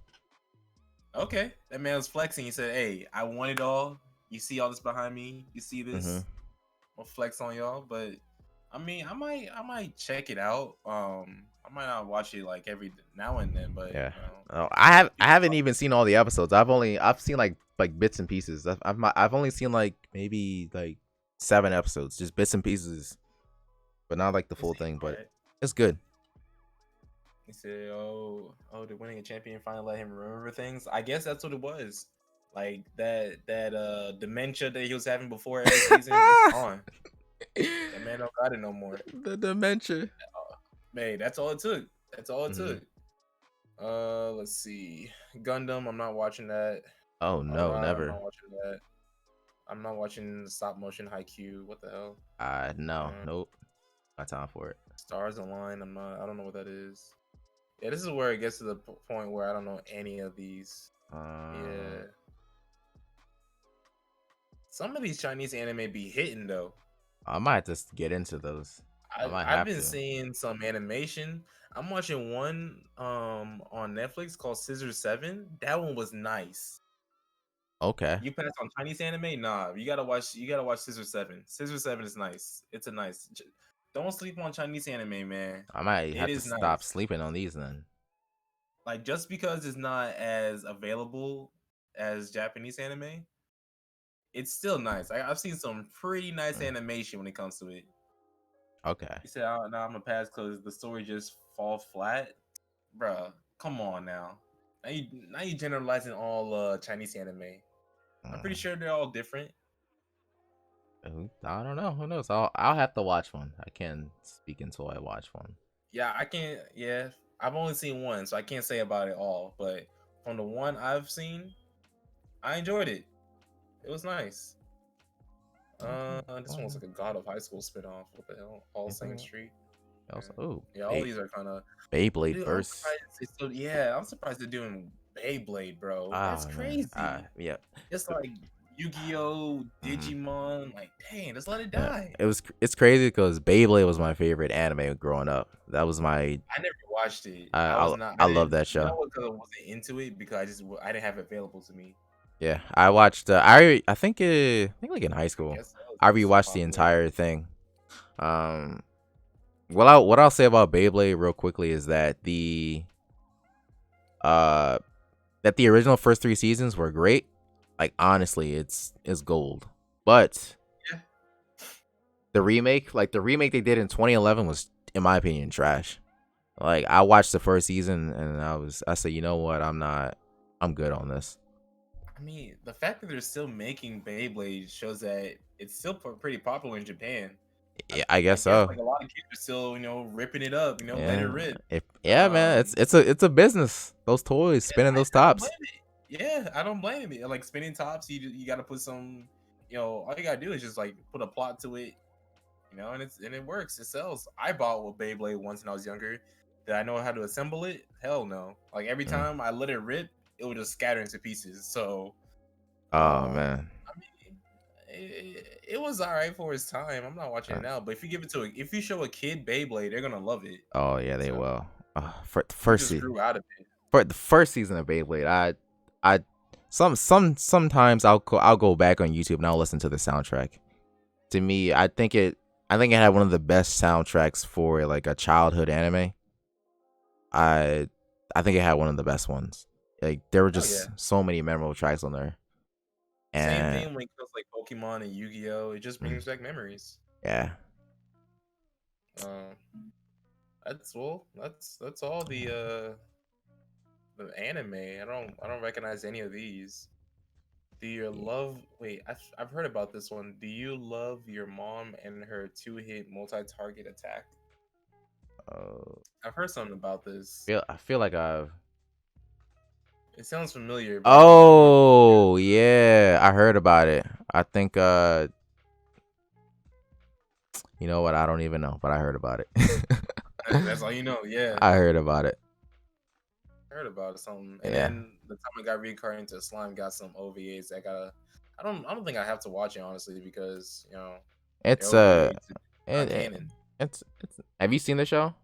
Okay, that man was flexing. He said, "Hey, I want it all. You see all this behind me? You see Mm-hmm. this? I'll flex on y'all." But I mean, I might check it out. I might not watch it like every now and then, but Yeah. you know, Oh, if I people haven't talk, even seen all the episodes. I've seen like bits and pieces. I've only seen like maybe like 7 episodes, just bits and pieces, but not like the it full seems thing. But alright. it's good. He said, did winning a champion finally let him remember things? I guess that's what it was. Like that dementia that he was having before every season, it's gone. That man don't got it no more. The dementia. Man, that's all it took. That's all it Hmm. took. Let's see. Gundam, I'm not watching that. Oh All no, right, I'm never. not watching that. I'm not watching stop motion Haikyuu. What the hell? No, Uh, nope. Got time for it. Stars Align. I'm not. I don't know what that is. Yeah, this is where it gets to the point where I don't know any of these. Yeah. Some of these Chinese anime be hitting though. I might just get into those. I might I've have been to. seeing some animation. I'm watching one on Netflix called Scissor 7. That one was nice. Okay. You pass on Chinese anime? Nah, you gotta watch Scissor 7. Scissor 7 is nice. It's a nice. Don't sleep on Chinese anime, man. I might It have to is stop nice. sleeping on these then. Like just because it's not as available as Japanese anime, it's still nice. I've seen some pretty nice Mm. animation when it comes to it. Okay. You said, "Oh, now I'm gonna pass because the story just fall flat." Bruh, come on now. Now you generalizing all Chinese anime. I'm pretty Mm. sure they're all different. I don't know. Who knows? I'll have to watch one. I can't speak until I watch one. Yeah, I can't. Yeah, I've only seen one, so I can't say about it all. But from the one I've seen, I enjoyed it. It was nice. Okay. This Well, one's like a God of High School spinoff. What the hell? All Saints anything Street. else? Oh, Yeah, all these are kind of. Beyblade Dude, I'm verse. surprised they still. Yeah, I'm surprised they're doing Beyblade, bro. That's Oh man. crazy. Yeah. It's like Yu-Gi-Oh, Mhm. Digimon. Like, dang, just let it Yeah. die. It's crazy because Beyblade was my favorite anime growing up. That was my I never watched it. I I was I, not. I I love didn't. that You know show. what? Because I wasn't into it because I didn't have it available to me. Yeah, I watched. I think like in high I school, guess so. I It was so rewatched the popular. entire thing. Um, what I'll say about Beyblade real quickly is uh that the original first 3 seasons were great. Like honestly, it's gold. But Yeah. the remake they did in 2011 was, in my opinion, trash. Like I watched the first season and I said, you know what, I'm good on this. I mean, the fact that they're still making Beyblade shows that it's still pretty popular in Japan. Yeah, I I guess guess so. like a lot of kids are still, ripping it up. Let it Yeah, rip. man, Um, it's a business. Those toys, yeah, spinning those I don't blame tops. it. Yeah, I don't blame it. Like spinning tops, you got to put some. All you gotta do is just like put a plot to it. And it works. It sells. I bought a Beyblade once when I was younger. Did I know how to assemble it? Hell no. Like every Mm. time I let it rip, it would just scatter into pieces. So, Oh um, man. I mean, it was all right for its time. I'm not watching Uh, it now, but if you show a kid Beyblade, they're gonna love it. oh yeah, they So will. we just grew out of it. For the first season of Beyblade, I sometimes I'll go back on YouTube and I'll listen to the soundtrack. To me, I think it had one of the best soundtracks for like a childhood anime. I I think it had one of the best ones. Like there were Oh yeah. just so many memorable tracks on there. Same And thing when it comes like Pokemon and Yu-Gi-Oh. It just mm, brings back memories. yeah. Um, that's all the anime. I don't recognize any of these. Do you Yeah. love? Wait, I've heard about this one. Do you love your mom and her two-hit multi-target attack? Uh, I've heard something about this. I feel like I've It sounds familiar, but I don't remember. Oh, yeah, I heard about it. I think You know what? I don't even know, but I heard about it. That's all you know. Yeah, I heard about it. I heard about it, something. And Yeah, then the time I got reincarnated into slime, got some OVAs that gotta. I don't think I have to watch it honestly because the it's OVAs not it, canon. it's. Have you seen the show?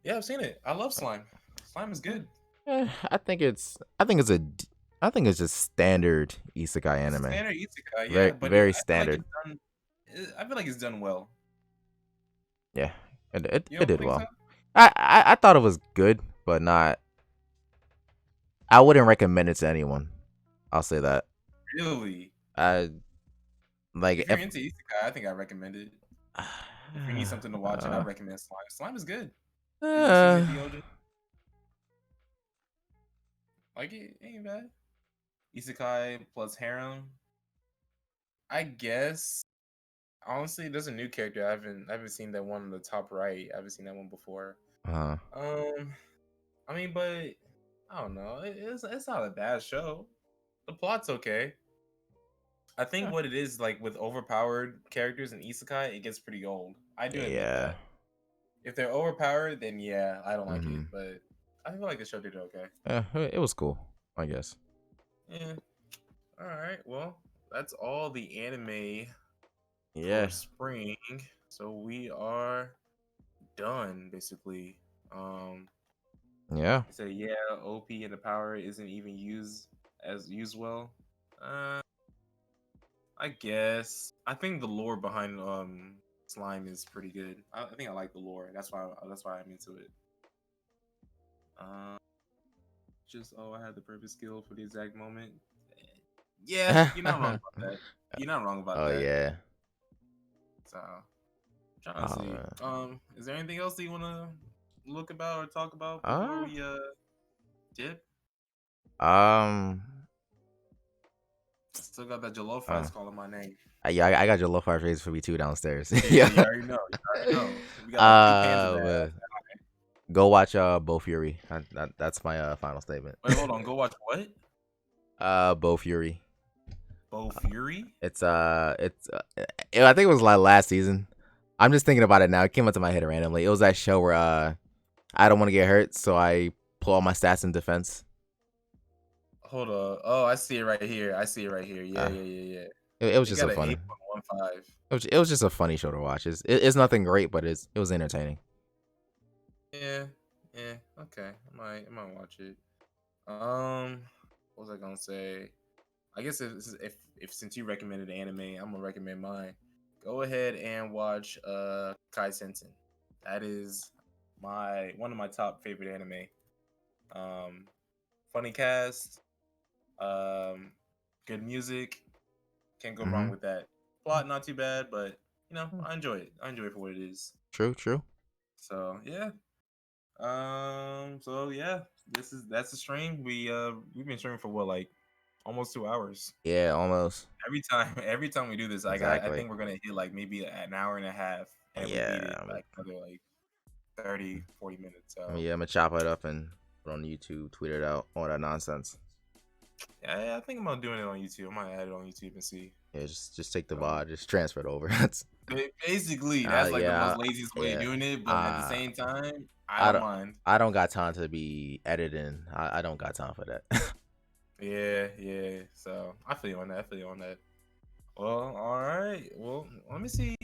Yeah, I've seen it. I love slime. Slime is good. I think it's just standard isekai It's a anime. standard isekai, yeah, Very but very I feel like standard. it's done. I feel like it's done well. Yeah, You it don't did think so? well. I thought it was good, but not. I wouldn't recommend it to anyone. I'll say that. Really? I like If you're if into isekai, I think I recommend it. If you need something to watch, and I uh, recommend Slime. Slime is good. If you've seen uh, it, Theoden, like it ain't bad. Isekai plus harem. I guess honestly, there's a new character. I haven't seen that one on the top right. I haven't seen that one before. uh, Um, I mean, but I don't know. It's not a bad show. The plot's okay. I think what it is like with overpowered characters in isekai, it gets pretty old. I do admit yeah. that. If they're overpowered, then yeah, I don't like it. Mm-hmm. But I feel like the show did okay. Yeah, it was cool. I guess. Yeah. All right. Well, that's all the anime for Yeah. spring. So we are done basically. Um, Yeah. you say yeah, OP and the power isn't even used well. Uh, I guess I think the lore behind slime is pretty good. I think I like the lore. That's why I'm into it. Um, just I had the perfect skill for the exact moment. Yeah, you're not wrong about that. You're not wrong about Oh that. yeah. So, trying to Oh see. man. Is there anything else that you wanna look about or talk about before Uh, we dip? um. Still got that Jollof Uh, rice calling my name. yeah, I got your low five raised for me too downstairs. Yeah, Yeah. you already know. You already know. We got like two pans of that. But go watch Bo Fury. That's my final statement. Wait, hold on. Go watch what? Bo Fury. Bo Fury? I think it was like last season. I'm just thinking about it now. It came up to my head randomly. It was that show where I don't want to get hurt, so I pull all my stats in defense. Hold on. Oh, I see it right here. I see it right here. Yeah, Uh, yeah, yeah, yeah. it was It just got a an fun. 8.15. It was just a funny show to watch. It's nothing great, but it was entertaining. Yeah, yeah. Okay, I might watch it. Um, what was I gonna say? I guess if since you recommended anime, I'm gonna recommend mine. Go ahead and watch Kai Sensen. That is my one of my top favorite anime. Um, funny cast, um, good music. Can't go wrong Mm-hmm. with that. Plot not too bad, but I enjoy it. I enjoy it for what it is. True. True. So yeah. So yeah, that's the stream. We've been streaming for what, like almost 2 hours. Yeah, almost. Every time we do this, I Exactly. think we're gonna hit like maybe an hour and a half, and if we beat it, Yeah. like another like 30-40 minutes. I mean, So yeah, I'm gonna chop it up and put it on YouTube, tweet it out, all that nonsense. yeah, I think I'm gonna doing it on YouTube. I might add it on YouTube and see. Yeah, just take the So VOD, just transfer it over. That's basically, that's like the yeah, most laziest way of yeah. doing it, but at the Uh, same time, I I don't don't mind. I don't got time to be editing. I don't got time for that. Yeah, yeah. So I feel you on that. I feel you on that. Well, all right. Well, let me see.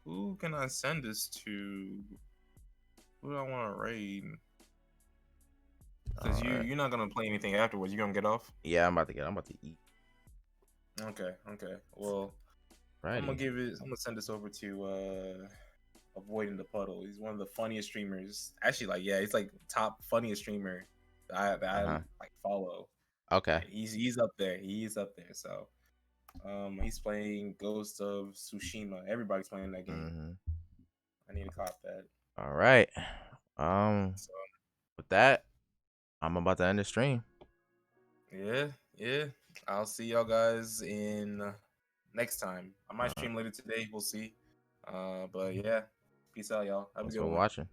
Who can I send this to? Who do I want to raid? Because All right. you're not gonna play anything afterwards. You're gonna get off. Yeah, I'm about to eat. Okay. Okay. Well, Righty. I'm gonna send this over to avoiding the puddle. He's one of the funniest streamers. Actually, like yeah, he's like top funniest streamer that I Uh-huh. like follow. Okay. He's up there. He's up there. So he's playing Ghost of Tsushima. Everybody's playing that game. Mm-hmm. I need to cop that. All right. Um, So with that, I'm about to end the stream. yeah, yeah. I'll see y'all guys in next time. I might Uh, stream later today. We'll see. But yeah, peace out, y'all. Have a thanks good for one. watching.